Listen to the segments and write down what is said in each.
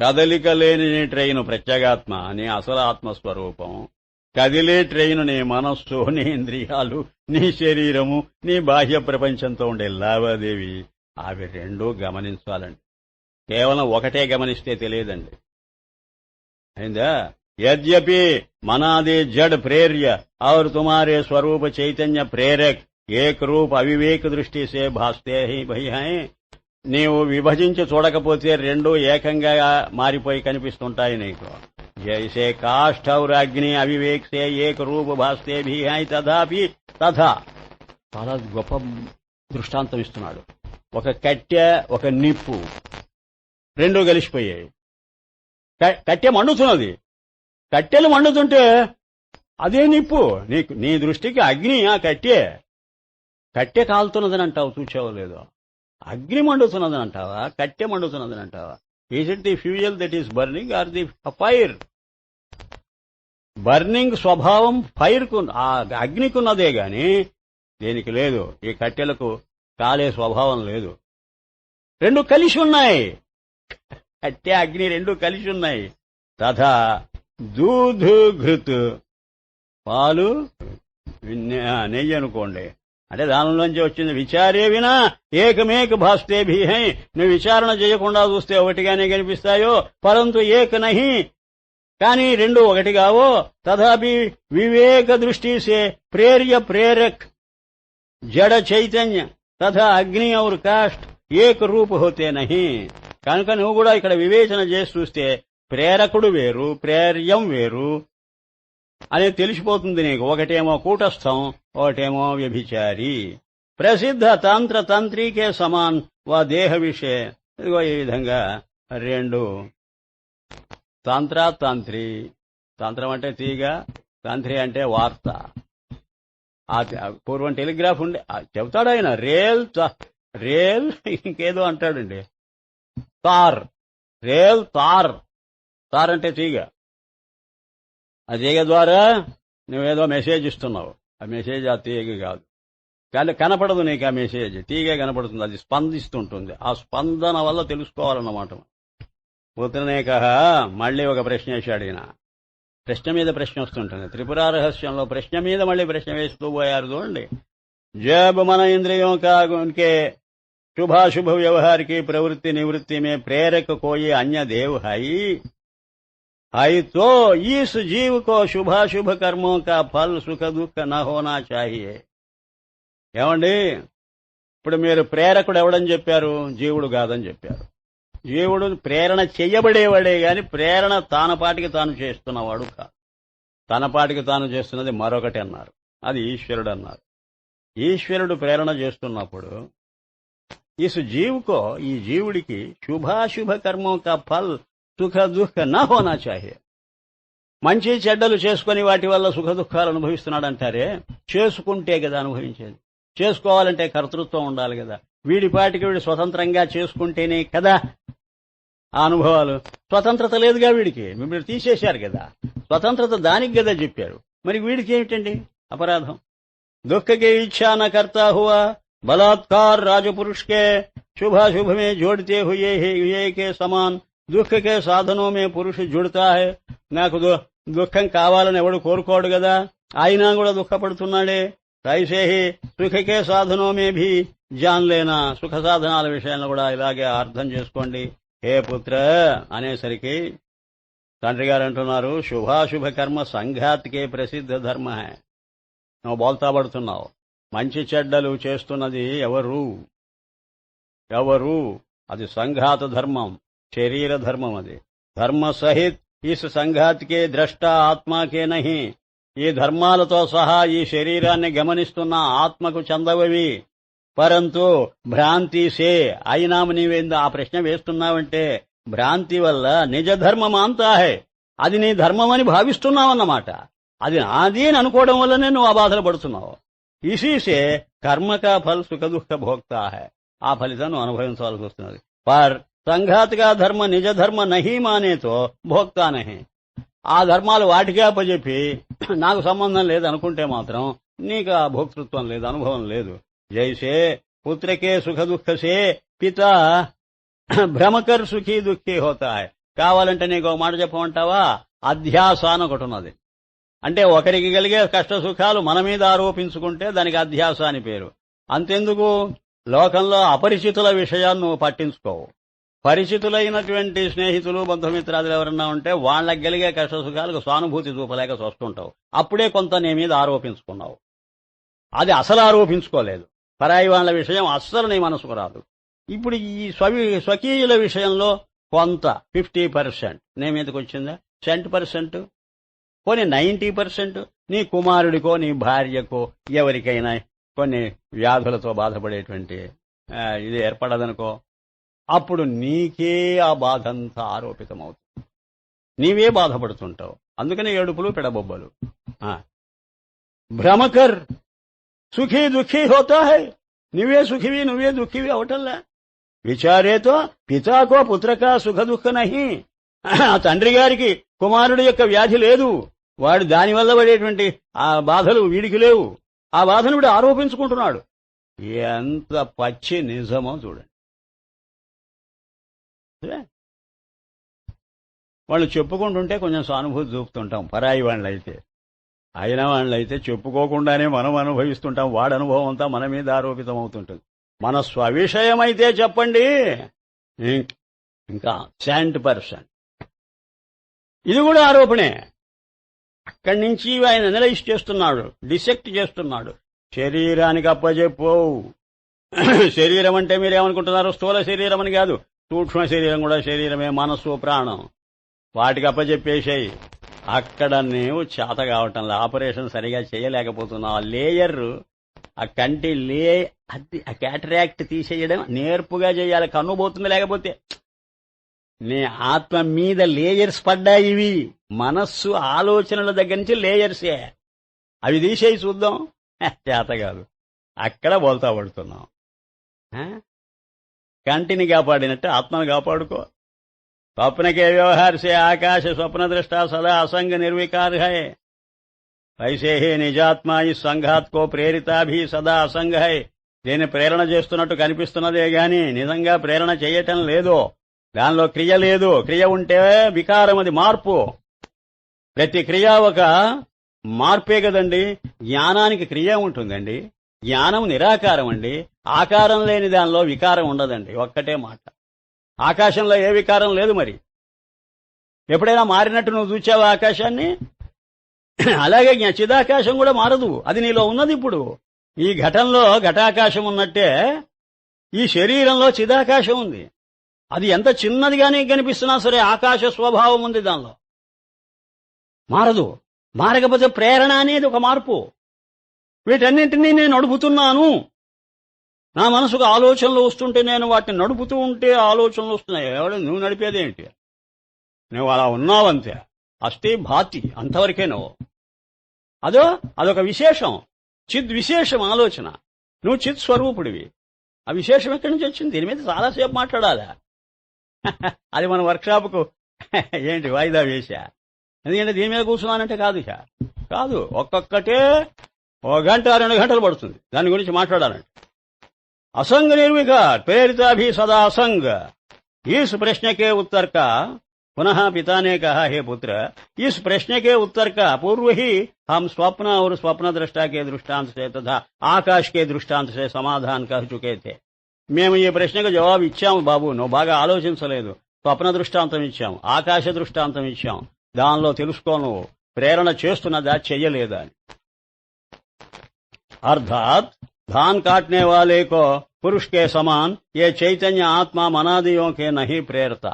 కదలిక లేని నీ ట్రైను ప్రత్యేగాత్మ, నీ అసలు ఆత్మస్వరూపం. కదిలే ట్రైను నీ మనస్సు, నీ ఇంద్రియాలు, నీ శరీరము, నీ బాహ్య ప్రపంచంతో ఉండే లావాదేవి. అవి రెండూ గమనించాలండి. కేవలం ఒకటే గమనిస్తే తెలియదండి. అయిందా? यद्यपि मनादि जड़ प्रेर्य और तुम्हारे स्वरूप चैतन्य प्रेरक एक रूप अविवेक दृष्टि से भासते ही भई हैं. నీవు విభజించి చూడకపోతే రెండు ఏకంగా మారిపోయి కనిపిస్తుంటాయి నీకు. జైసే కాష్ఠ और అగ్ని అవివేక్ సే ఏక రూప భాస్తే భీ హై తథాపి తథా. చాలా గొప్ప దృష్టాంతం ఇస్తున్నాడు. ఒక కట్టె, ఒక నిప్పు రెండు కలిసిపోయాయి. కట్టె మండుతున్నది. కట్టెలు మండుతుంటే అదే నిప్పు. నీ దృష్టికి అగ్ని ఆ కట్టె కాలుతున్నదని అంటావు, చూచావో లేదో. అగ్ని మండుతున్నదని అంటావా, కట్టె మండుతున్నదని అంటావా? Is it the fuel that is burning or the fire? Burning స్వభావం ఫైర్కు, ఆ అగ్నికున్నదే గాని దేనికి లేదు. ఈ కట్టెలకు కాలే స్వభావం లేదు. రెండు కలిసి ఉన్నాయి. కట్టె అగ్ని రెండు కలిసి ఉన్నాయి. తథా దూధు ఘృత్, పాలు నెయ్యి అనుకోండి, అంటే దానిలోంచి వచ్చింది. విచారే వినా ఏకమేక భాస్తే భీ హై. నువ్వు విచారణ చేయకుండా చూస్తే ఒకటిగానే కనిపిస్తాయో, పరంతు ఏక నహి, కానీ రెండు ఒకటి కావో. తథాపి వివేక దృష్టి సే ప్రేర్య ప్రేరక్ జడ చైతన్య తథా అగ్ని ఔర్ కాష్ఠ్ ఏక రూప్ హోతే నహి. కనుక నువ్వు కూడా ఇక్కడ వివేచన చేసి చూస్తే ప్రేరకుడు వేరు, ప్రేర్యం వేరు అనేది తెలిసిపోతుంది నీకు. ఒకటేమో కూటస్థం, ఒకటేమో వ్యభిచారి. ప్రసిద్ధ తంత్ర తంత్రికే సమాన్ వా దేహ విషయ. ఇదిగో ఈ విధంగా రెండు, తంత్ర తంత్రి. తంత్రం అంటే తీగ, తంత్రి అంటే వార్త. పూర్వం టెలిగ్రాఫ్ ఉండే చెబుతాడు ఆయన. రేల్ ఇంకేదో అంటాడండి. తార్, రేల్ తార్. తార్ అంటే తీగ. ఆ తీగ ద్వారా నువ్వేదో మెసేజ్ ఇస్తున్నావు. ఆ మెసేజ్ ఆ తీగ కాదు, కానీ కనపడదు నీకు. ఆ మెసేజ్ తీగే కనపడుతుంది, అది స్పందిస్తుంటుంది. ఆ స్పందన వల్ల తెలుసుకోవాలన్నమాట. పుత్రనేక మళ్లీ ఒక ప్రశ్న వేశాడు ఈయన. ప్రశ్న మీద ప్రశ్న వస్తుంటుంది. త్రిపుర రహస్యంలో ప్రశ్న మీద మళ్లీ ప్రశ్న వేస్తూ పోయారు చూడండి. जब मन इंद्रियों का उनके शुभाशुभ व्यवहार की प्रवृत्ति निवृत्ति में प्रेरक कोई अन्य देव है तो इस जीव को शुभाशुभ कर्मों का फल सुख दुख न होना चाहिए. ఏమండి, ఇప్పుడు మీరు ప్రేరకుడు ఎవడని చెప్పారు? జీవుడు కాదని చెప్పారు. జీవుడు ప్రేరణ చెయ్యబడేవాడే గాని ప్రేరణ తానపాటికి తాను చేస్తున్నవాడు కాదు. తనపాటికి తాను చేస్తున్నది మరొకటి అన్నారు. అది ఈశ్వరుడు అన్నారు. ఈశ్వరుడు ప్రేరణ చేస్తున్నప్పుడు ఇస్ జీవుకో, ఈ జీవుడికి శుభాశుభ కర్మో కా ఫల్ సుఖ దుఃఖ నా హోనా చాహియే. మంచి చెడ్డలు చేసుకుని వాటి వల్ల సుఖ దుఃఖాలు అనుభవిస్తున్నాడంటారే, చేసుకుంటే కదా అనుభవించేది. చేసుకోవాలంటే కర్తృత్వం ఉండాలి కదా. వీడిపాటికి వీడు స్వతంత్రంగా చేసుకుంటేనే కదా ఆ అనుభవాలు. స్వతంత్రత లేదుగా వీడికి, మీరు తీసేశారు కదా స్వతంత్రత. దానికి కదా చెప్పారు. మరి వీడికి ఏమిటండి అపరాధం? दुख की इच्छा न करता हुआ बलात्कार राजपुरुष के शुभाशुभ में जोड़ते हुए के समान दुख के साधनों में पुरुष जुड़ता है. నాకు దుఃఖం కావాలని ఎవడు కోరుకోడు కదా, అయినా కూడా దుఃఖపడుతున్నాడే. ऐसे ही सुख के साधनों में भी जान लेना. సుఖ సాధనాల విషయంలో కూడా ఇలాగే అర్థం చేసుకోండి హే పుత్ర అనేసరికి తండ్రి గారు అంటున్నారు, శుభాశుభ కర్మ సంఘాత్కే ప్రసిద్ధ ధర్మ హై. నువ్వు బోల్తా పడుతున్నావు. మంచి చెడ్డలు చేస్తున్నది ఎవరు? అది సంఘాత ధర్మం, శరీర ధర్మం. అది ధర్మ సహిత్ ఇస్ సంఘాత్కే ద్రష్ట ఆత్మాకే నహి. ఈ ధర్మాలతో సహా ఈ శరీరాన్ని గమనిస్తున్న ఆత్మకు చెందవవి. పరంతు భ్రాంతి సే, అయినా నీవేందో ఆ ప్రశ్న వేస్తున్నావంటే భ్రాంతి వల్ల నిజ ధర్మం అంతా హై. అది నీ ధర్మమని భావిస్తున్నావన్నమాట. అది నాది అని అనుకోవడం వల్లనే నువ్వు ఆ బాధలు పడుతున్నావు. ఇసీసే కర్మ కా ఫల్ సుఖ దుఃఖ భోక్తా హై. ఆ ఫలితం నువ్వు అనుభవించవలసి వస్తున్నది. పర్ సంఘాత్ కా ధర్మ నిజ ధర్మ నహీ మానేతో భోక్తా నహి. ఆ ధర్మాలు వాటికే అప్పచెప్పి నాకు సంబంధం లేదు అనుకుంటే మాత్రం నీకు ఆ భోక్తృత్వం లేదు, అనుభవం లేదు. జైసే పుత్రకే సుఖ దుఃఖసే పిత భ్రమకర్ సుఖీ దుఃఖీ హోతా హై. కావాలంటే నీకు ఒక మాట చెప్పమంటావా? అధ్యాస అని ఒకటి ఉన్నది. అంటే ఒకరికి కలిగే కష్ట సుఖాలు మన మీద ఆరోపించుకుంటే దానికి అధ్యాస అని పేరు. అంతెందుకు, లోకంలో అపరిచితుల విషయాన్ని నువ్వు పట్టించుకోవు. పరిచితులైనటువంటి స్నేహితులు బంధుమిత్రాదులు ఎవరన్నా ఉంటే వాళ్ళకి కలిగే కష్ట సుఖాలకు సానుభూతి చూపలేక చూస్తుంటావు. అప్పుడే కొంత నీ మీద ఆరోపించుకున్నావు. అది అసలు ఆరోపించుకోలేదు. పరాయి వాళ్ళ విషయం అస్సలు నీ మనసుకు రాదు. ఇప్పుడు ఈ స్వకీయుల విషయంలో కొంత 50% నీ మీదకి వచ్చిందా? 10%, పోనీ 90% నీ కుమారుడికో నీ భార్యకో ఎవరికైనా కొన్ని వ్యాధులతో బాధపడేటువంటి ఇది ఏర్పడదనుకో, అప్పుడు నీకే ఆ బాధంతా ఆరోపితమవుతుంది. నీవే బాధపడుతుంటావు. అందుకని ఏడుపులు పెడబొబ్బలు. భ్రమకర్ సుఖీ దుఃఖీ హోతా హై. నువ్వే సుఖివి నువ్వే దుఃఖివి అవటంలా. విచారేతో పితాకో పుత్రకా సుఖ దుఃఖ నహి. ఆ తండ్రి గారికి కుమారుడి యొక్క వ్యాధి లేదు. వాడు దానివల్ల పడేటువంటి ఆ బాధలు వీడికి లేవు. ఆ బాధను వీడు ఆరోపించుకుంటున్నాడు. ఎంత పచ్చి నిజమో చూడండి. వాళ్ళు చెప్పుకుంటుంటే కొంచెం సానుభూతి చూపుతుంటాం పరాయి వాళ్ళైతే. అయిన వాళ్ళైతే చెప్పుకోకుండానే మనం అనుభవిస్తుంటాం. వాడి అనుభవం అంతా మన మీద ఆరోపితం అవుతుంటుంది. మన స్వవిషయమైతే చెప్పండి, ఇంకా 100%. ఇది కూడా ఆరోపణే. అక్కడి నుంచి ఆయన అనలైజ్ చేస్తున్నాడు, డిసెక్ట్ చేస్తున్నాడు. శరీరానికి అప్పచెప్పోవు. శరీరం అంటే మీరేమనుకుంటున్నారు? స్థూల శరీరం అని కాదు, సూక్ష్మ శరీరం కూడా శరీరమే. మనస్సు ప్రాణం వాటికి అప్పచెప్పేసాయి. అక్కడ నీవు చేత కావటంలో ఆపరేషన్ సరిగా చేయలేకపోతున్నావు. ఆ లేయర్, ఆ కంటి అది ఆ క్యాటరాక్ట్ తీసేయడం నేర్పుగా చేయాలి. కన్ను పోతుంది లేకపోతే. నీ ఆత్మ మీద లేయర్స్ పడ్డాయి. ఇవి మనస్సు ఆలోచనల దగ్గర నుంచి లేయర్సే. అవి తీసేయి చూద్దాం. చేత కాదు. అక్కడ బోల్తా పడుతున్నాం. కంటిని కాపాడినట్టు ఆత్మను కాపాడుకో. స్వప్నకే వ్యవహార సే ఆకాశ స్వప్న దృష్టా సదా అసంగ నిర్విकार है. ऐसे ही నిజాత్మా ఈ సంఘాత్కో ప్రేరితాభి సదా అసంగ है. దీన్ని ప్రేరణ చేస్తున్నట్టు కనిపిస్తున్నదే గాని నిజంగా ప్రేరణ చేయటం లేదు. దానిలో క్రియ లేదు. క్రియ ఉంటే వికారం, అది మార్పు. ప్రతి క్రియ ఒక మార్పే కదండి. జ్ఞానానికి క్రియ ఉంటుందండి. జ్ఞానం నిరాకారం అండి. ఆకారం లేని దానిలో వికారం ఉండదండి. ఒక్కటే మాట. ఆకాశంలో ఏ వికారం లేదు. మరి ఎప్పుడైనా మారినట్టు నువ్వు చూచావా ఆకాశాన్ని? అలాగే చిదాకాశం కూడా మారదు. అది నీలో ఉన్నది. ఇప్పుడు ఈ ఘటంలో ఘటాకాశం ఉన్నట్టే ఈ శరీరంలో చిదాకాశం ఉంది. అది ఎంత చిన్నదిగానే కనిపిస్తున్నా సరే ఆకాశ స్వభావం ఉంది దానిలో. మారదు. మారకపోతే ప్రేరణ అనేది ఒక మార్పు. వీటన్నింటినీ నేను నడుపుతున్నాను. నా మనసుకు ఆలోచనలు వస్తుంటే నేను వాటిని నడుపుతూ ఉంటే ఆలోచనలు వస్తున్నాయి. ఎవడు నువ్వు నడిపేదేంటి? నువ్వు అలా ఉన్నావంతే. అస్తే భాతి, అంతవరకే నువ్వు. అదొక విశేషం, చిద్ విశేషం ఆలోచన. నువ్వు చిత్ స్వరూపుడివి. ఆ విశేషం ఎక్కడి నుంచి వచ్చింది? దీని మీద చాలాసేపు మాట్లాడాలా. అది మన వర్క్షాప్కు ఏంటి వాయిదా వేశా. ఎందుకంటే దీని మీద కూర్చున్నానంటే కాదు. ఒక్కొక్కటే 1 గంట 2 గంటలు పడుతుంది దాని గురించి మాట్లాడాలంటే. असंग निर्विकार प्रेरिता भी सदा असंग. इस प्रश्न के उत्तर का पुनः पिता ने कहा, हे पुत्र, इस प्रश्न के उत्तर का पूर्व ही हम स्वप्न और स्वप्न दृष्टा के दृष्टांत से तथा आकाश के दृष्टांत से समाधान कह चुके थे. మేము ఈ ప్రశ్నకు జవాబు ఇచ్చాము బాబు, నువ్వు బాగా ఆలోచించలేదు. స్వప్న దృష్టాంతం ఇచ్చాం, ఆకాశ దృష్టాంతం ఇచ్చాం. దానిలో తెలుసుకో నువ్వు ప్రేరణ చేస్తున్నదా చెయ్యలేదా అని. అర్థాత్ धान काटने वाले को पुरुष के समान ये चैतन्य आत्मा मनादियों के नहीं प्रेरता.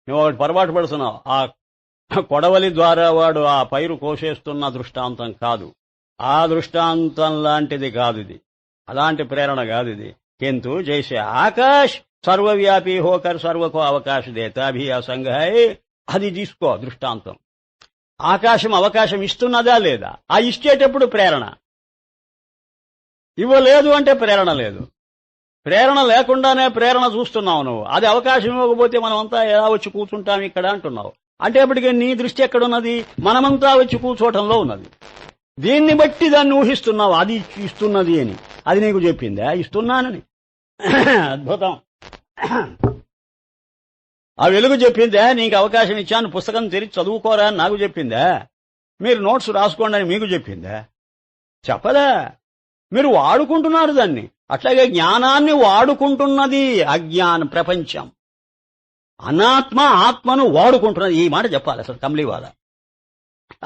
నువ్వు ఒకటి పొరపాటు పడుతున్నావు. ఆ కొడవలి ద్వారా వాడు ఆ పైరు కోసేస్తున్న దృష్టాంతం కాదు. ఆ దృష్టాంతం లాంటిది కాదు ఇది. అలాంటి ప్రేరణ కాదు ఇది. किंतु जैसे आकाश सर्वव्यापी होकर सर्व को अवकाश देता भी असंग है, అది తీసుకో దృష్టాంతం. ఆకాశం అవకాశం ఇస్తున్నదా లేదా? ఆ ఇచ్చేటప్పుడు ప్రేరణ. ఇవ్వలేదు అంటే ప్రేరణ లేదు. ప్రేరణ లేకుండానే ప్రేరణ చూస్తున్నావు నువ్వు. అది అవకాశం ఇవ్వకపోతే మనమంతా ఎలా వచ్చి కూర్చుంటాం ఇక్కడ అంటున్నావు. అంటే అప్పటికే నీ దృష్టి ఎక్కడున్నది? మనమంతా వచ్చి కూర్చోవటంలో ఉన్నది. దీన్ని బట్టి దాన్ని ఊహిస్తున్నావు అది ఇస్తున్నది అని. అది నీకు చెప్పిందా ఇస్తున్నానని? అద్భుతం. ఆ వెలుగు చెప్పిందా నీకు అవకాశం ఇచ్చాను పుస్తకం తెరిచి చదువుకోరా అని నాకు చెప్పిందా? మీరు నోట్స్ రాసుకోండి అని మీకు చెప్పిందా? చెప్పదా. మీరు వాడుకుంటున్నారు దాన్ని. అట్లాగే జ్ఞానాన్ని వాడుకుంటున్నది అజ్ఞాన ప్రపంచం. అనాత్మ ఆత్మను వాడుకుంటున్నది. ఈ మాట చెప్పాలి అసలు కమ్లీవాల.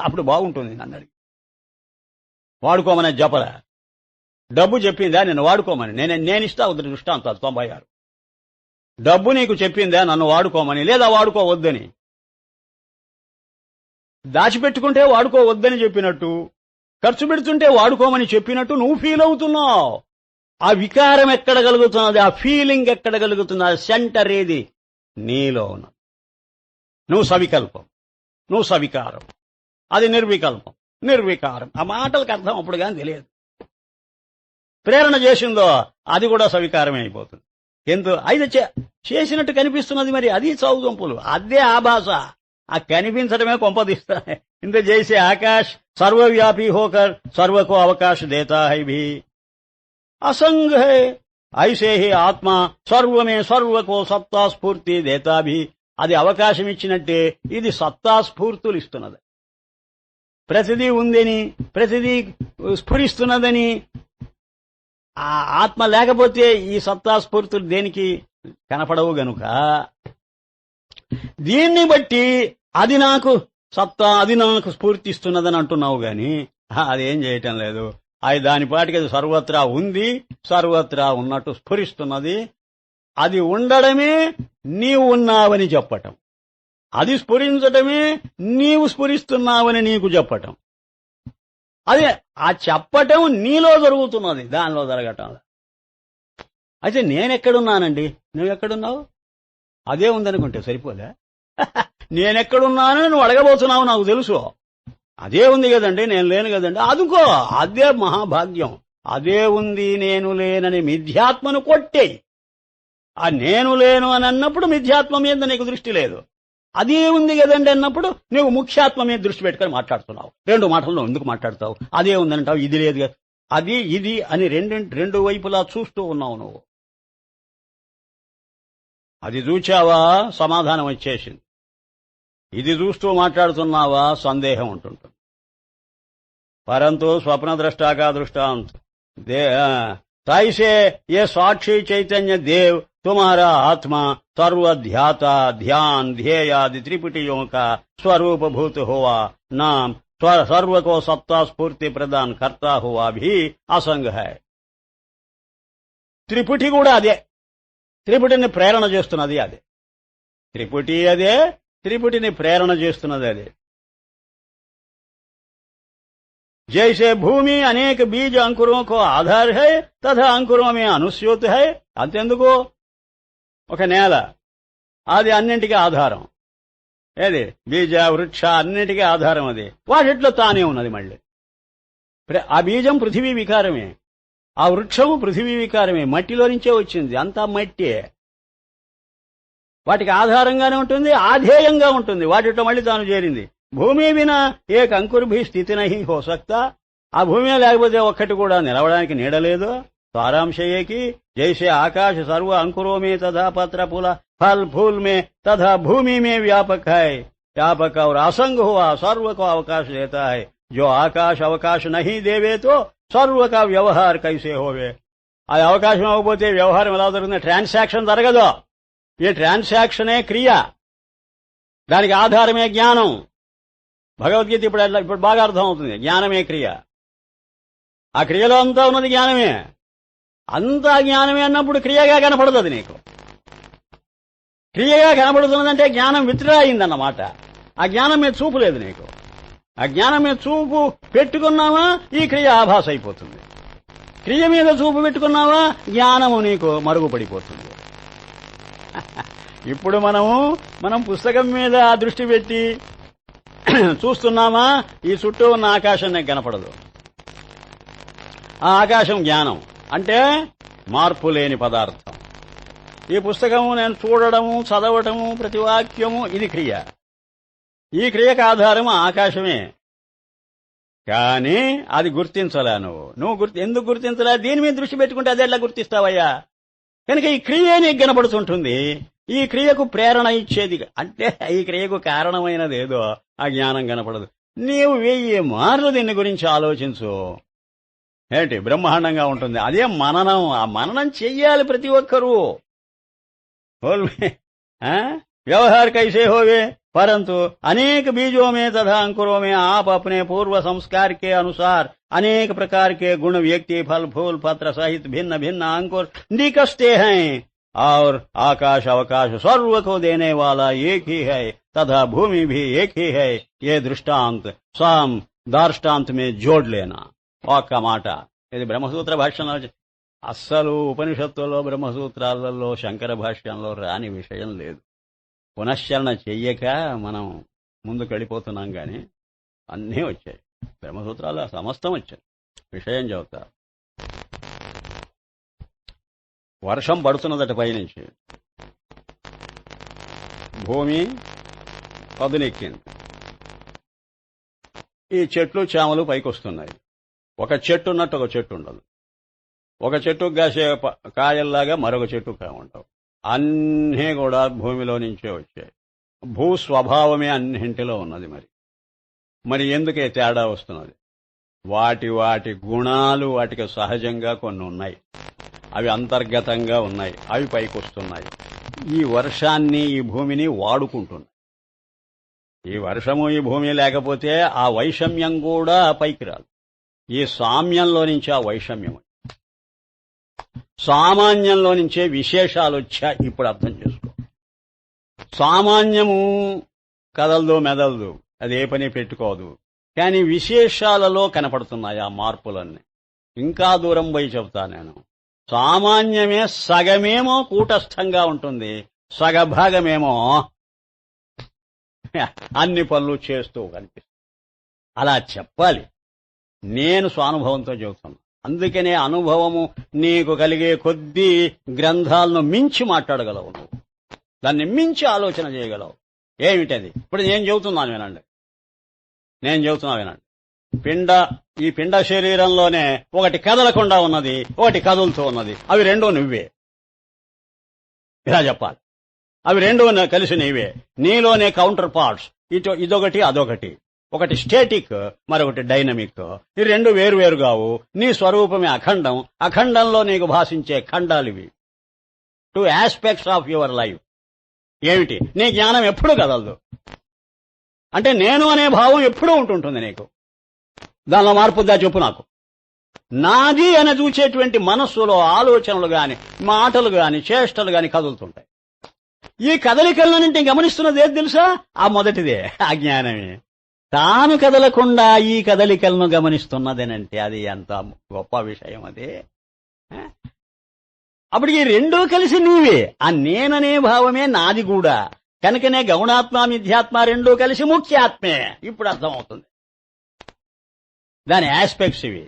అప్పుడు బాగుంటుంది. నన్నది వాడుకోమని చెప్పరా? డబ్బు చెప్పిందా నిన్ను వాడుకోమని? నేనిస్తా దృష్టాంతాలు 96. డబ్బు నీకు చెప్పిందా నన్ను వాడుకోమని, లేదా వాడుకోవద్దని? దాచిపెట్టుకుంటే వాడుకోవద్దని చెప్పినట్టు, ఖర్చు పెడుతుంటే వాడుకోమని చెప్పినట్టు నువ్వు ఫీల్ అవుతున్నావు. ఆ వికారం ఎక్కడ కలుగుతున్నది? ఆ ఫీలింగ్ ఎక్కడ కలుగుతున్నది? ఆ సెంటర్ ఏది? నీలో ఉన్నది. నువ్వు సవికల్పం, నువ్వు సవికారం. అది నిర్వికల్పం, నిర్వికారం. ఆ మాటలకు అర్థం అప్పుడు కానీ తెలియదు. ప్రేరణ చేసిందో అది కూడా సవికారమే అయిపోతుంది. అయితే చేసినట్టు కనిపిస్తున్నది, మరి అది చౌగంపులు, అదే ఆభాష. ఆ కనిపించడమే కొంపదిస్తా. ఇంత జైసే ఆకాశ్ సర్వవ్యాపీ హోకర్ సర్వకు అవకాశ దేతా హై భీ असंग है, ऐसे ही ఆత్మ సర్వమే సర్వకో సత్తా స్ఫూర్తి దేతాభి. అది అవకాశం ఇచ్చినట్టే ఇది సత్తా స్ఫూర్తులు ఇస్తున్నది. ప్రతిదీ ఉందని, ప్రతిదీ స్ఫురిస్తున్నదని. ఆ ఆత్మ లేకపోతే ఈ సత్తా స్ఫూర్తులు దేనికి కనపడవు గనుక దీన్ని బట్టి అది నాకు సత్తా, అది నాకు స్ఫూర్తిస్తున్నదని అంటున్నావు గాని అదేం చేయటం లేదు. అది దాని పాటికి అది సర్వత్రా ఉంది, సర్వత్రా ఉన్నట్టు స్ఫురిస్తున్నది. అది ఉండడమే నీవు ఉన్నావని చెప్పటం, అది స్ఫురించటమే నీవు స్ఫురిస్తున్నావని నీకు చెప్పటం. అదే ఆ చెప్పటం నీలో జరుగుతున్నది, దానిలో జరగటం. అయితే నేనెక్కడున్నానండి, నువ్వెక్కడున్నావు? అదే ఉందనుకుంటే సరిపోలే. నేనెక్కడున్నానని నువ్వు అడగబోతున్నావు, నాకు తెలుసు. అదే ఉంది కదండి, నేను లేను కదండి. అదుకో, అదే మహాభాగ్యం. అదే ఉంది, నేను లేనని మిథ్యాత్మను కొట్టేయి. ఆ నేను లేను అని అన్నప్పుడు మిథ్యాత్మ మీద నీకు దృష్టి లేదు. అదే ఉంది కదండి అన్నప్పుడు నువ్వు ముఖ్యాత్మ మీద దృష్టి పెట్టుకొని మాట్లాడుతున్నావు. రెండు మాటల్లో ఎందుకు మాట్లాడతావు? అదే ఉందంటావు, ఇది లేదు, అది ఇది అని రెండు వైపులా చూస్తూ ఉన్నావు నువ్వు. అది చూచావా సమాధానం వచ్చేసింది. ఇది చూస్తూ మాట్లాడుతున్నావా సందేహం ఉంటుంటుంది. పరంతు స్వప్నద్రష్టాకా దృష్టాంత్ తైసే ఏ సాక్షి చైతన్య దేవ్ तुम्हारा आत्मा सर्वध्याता ध्यान ध्येयादि त्रिपुटियों का स्वरूप भूत हुआ नाम सर्व को सत्ता स्फूर्ति प्रदान करता हुआ भी असंग है. త్రిపుటి కూడా అదే, త్రిపుటిని ప్రేరణ చేస్తున్నది అదే. త్రిపుటి అదే, త్రిపుటిని ప్రేరణ చేస్తున్నది అదే. जैसे भूमि अनेक बीज अंकुरों को आधार है तथा अंकुरों में अनुस्यूत है. అంతెందుకు, ఒక నేల అది అన్నింటికీ ఆధారం. ఏది? బీజ వృక్ష అన్నింటికీ ఆధారం అది. వాటిట్లో తానే ఉన్నది. మళ్ళీ ఆ బీజం పృథివీ వికారమే, ఆ వృక్షము పృథివీ వికారమే, మట్టిలో నుంచే వచ్చింది, అంతా మట్టే. వాటికి ఆధారంగానే ఉంటుంది, ఆధేయంగా ఉంటుంది, వాటిలో మళ్ళీ తాను చేరింది. భూమి వినా ఏక అంకుర్భి స్థితి నహి హో సక్తా. ఆ భూమి లేకపోతే ఒక్కటి కూడా నిలవడానికి నీడలేదు. सारांशये जैसे आकाश सर्व अंकुरों में तथा पत्र फल फूल में तथा भूमि में व्यापक है, व्यापक और असंग हुआ सर्व को अवकाश देता है. जो आकाश अवकाश नहीं देवे तो सर्व का व्यवहार कैसे होवे. అది అవకాశం అవ్వకపోతే వ్యవహారం ఎలా జరుగుతుంది? ట్రాన్సాక్షన్ జరగదు. ఈ ట్రాన్సాక్షనే క్రియ, దానికి ఆధారమే జ్ఞానం. భగవద్గీత ఇప్పుడు బాగా అర్థం అవుతుంది. జ్ఞానమే క్రియ, ఆ క్రియలో అంతా ఉన్నది జ్ఞానమే. అంతా జ్ఞానమే అన్నప్పుడు క్రియగా కనపడదు. అది నీకు క్రియగా కనపడుతున్నదంటే జ్ఞానం విత్డ్రా అయిందన్నమాట. ఆ జ్ఞానం మీద చూపు లేదు నీకు. ఆ జ్ఞానం మీద చూపు పెట్టుకున్నావా ఈ క్రియ ఆభాస అయిపోతుంది. క్రియ మీద చూపు పెట్టుకున్నావా జ్ఞానము నీకు మరుగుపడిపోతుంది. ఇప్పుడు మనం పుస్తకం మీద దృష్టి పెట్టి చూస్తున్నామా ఈ చుట్టూ ఉన్న ఆకాశం నీకు కనపడదు. ఆ ఆకాశం జ్ఞానం అంటే మార్పు లేని పదార్థం. ఈ పుస్తకము నేను చూడడము, చదవటము, ప్రతి వాక్యము ఇది క్రియ. ఈ క్రియకు ఆధారం ఆకాశమే. కానీ అది గుర్తించలే నువ్వు ఎందుకు గుర్తించలే? దీని మీద దృష్టి పెట్టుకుంటే అది ఎట్లా గుర్తిస్తావయ్యా? కనుక ఈ క్రియే నీకు కనపడుతుంటుంది. ఈ క్రియకు ప్రేరణ ఇచ్చేది అంటే ఈ క్రియకు కారణమైనదేదో ఆ జ్ఞానం కనపడదు. నీవు 1000 మార్లు దీని గురించి ఆలోచించు. ఏంటి బ్రహ్మాండంగా ఉంటుంది. అదే మననం. ఆ మననం చెయ్యాలి ప్రతి ఒక్కరూ. व्यवहार कैसे होवे परंतु अनेक बीजों में तथा अंकुरों में आप अपने पूर्व संस्कार के अनुसार अनेक प्रकार के गुण व्यक्ति फल फूल पत्र सहित भिन्न भिन्न अंकुर निकसते हैं और आकाश अवकाश सर्व को देने वाला एक ही है तथा भूमि भी एक ही है. ये दृष्टांत साम दार्ष्टांत में जोड़ लेना. ఒక్క మాట ఇది బ్రహ్మసూత్ర భాష్యంలో అస్సలు ఉపనిషత్తుల్లో బ్రహ్మసూత్రాలలో శంకర భాష్యంలో రాని విషయం లేదు. పునశ్చరణ చెయ్యక మనం ముందుకు వెళ్ళిపోతున్నాం గాని అన్నీ వచ్చాయి. బ్రహ్మసూత్రాలు సమస్తం వచ్చాయి. విషయం చెబుతా. వర్షం పడుతున్నదట పైనుంచి. భూమి పదునెక్కింది. ఈ చెట్లు చేమలు పైకొస్తున్నాయి. ఒక చెట్టు ఉన్నట్టు ఒక చెట్టు ఉండదు. ఒక చెట్టుకు కాసే కాయల్లాగా మరొక చెట్టు ఉండవు. అన్నీ కూడా భూమిలో నుంచే వచ్చాయి. భూ స్వభావమే అన్నింటిలో ఉన్నది. మరి ఎందుకే తేడా వస్తున్నది? వాటి వాటి గుణాలు వాటికి సహజంగా కొన్ని ఉన్నాయి. అవి అంతర్గతంగా ఉన్నాయి. అవి పైకొస్తున్నాయి. ఈ వర్షాన్ని ఈ భూమిని వాడుకుంటున్నాయి. ఈ వర్షము ఈ భూమి లేకపోతే ఆ వైషమ్యం కూడా పైకి రాదు. ఈ సామ్యంలో నుంచి ఆ వైషమ్యం, సామాన్యంలో నుంచే విశేషాలు వచ్చా. ఇప్పుడు అర్థం చేసుకో. సామాన్యము కదలదు మెదలదు, అది ఏ పని పెట్టుకోదు. కానీ విశేషాలలో కనపడుతున్నాయి ఆ మార్పులన్నీ. ఇంకా దూరం పోయి చెబుతా నేను. సామాన్యమే సగమేమో కూటస్థంగా ఉంటుంది, సగభాగమేమో అన్ని పనులు చేస్తూ కనిపిస్తుంది. అలా చెప్పాలి. నేను స్వానుభవంతో చెబుతాను. అందుకనే అనుభవము నీకు కలిగే కొద్దీ గ్రంథాలను మించి మాట్లాడగలవు. నువ్వు దాన్ని మించి ఆలోచన చేయగలవు. ఏమిటది? ఇప్పుడు నేను చెబుతున్నాను వినండి. ఈ పిండ శరీరంలోనే ఒకటి కదలకుండా ఉన్నది, ఒకటి కదులుతూ ఉన్నది. అవి రెండూ నువ్వే. ఇలా చెప్పాలి. అవి రెండూ కలిసి నీవే. నీలోనే కౌంటర్ పార్ట్స్, ఇదొకటి అదొకటి. ఒకటి స్టేటిక్, మరొకటి డైనమిక్. ఈ రెండు వేరువేరుగావు. నీ స్వరూపమే అఖండం. అఖండంలో నీకు భాషించే ఖండాలివి. 2 ఆస్పెక్ట్స్ ఆఫ్ యువర్ లైఫ్. ఏమిటి? నీ జ్ఞానం ఎప్పుడూ కదలదు. అంటే నేను అనే భావం ఎప్పుడూ ఉంటుంటుంది నీకు. దానిలో మార్పుద్దా చెప్పు నాకు. నాది అని చూచేటువంటి మనస్సులో ఆలోచనలు గాని, మాటలు గాని, చేష్టలు గాని కదులుతుంటాయి. ఈ కదలికలన్నింటినీ గమనిస్తున్నది ఏది తెలుసా? ఆ మొదటిదే, ఆ జ్ఞానమే. తాను కదలకుండా ఈ కదలికలను గమనిస్తున్నదేనంటే అది ఎంత గొప్ప విషయం. అదే అప్పుడు ఈ రెండూ కలిసి నీవే. ఆ నేననే భావమే నాది కూడా. కనుకనే గౌణాత్మ మిథ్యాత్మ రెండూ కలిసి ముఖ్యాత్మే. ఇప్పుడు అర్థమవుతుంది దాని ఆస్పెక్ట్స్ ఇవి.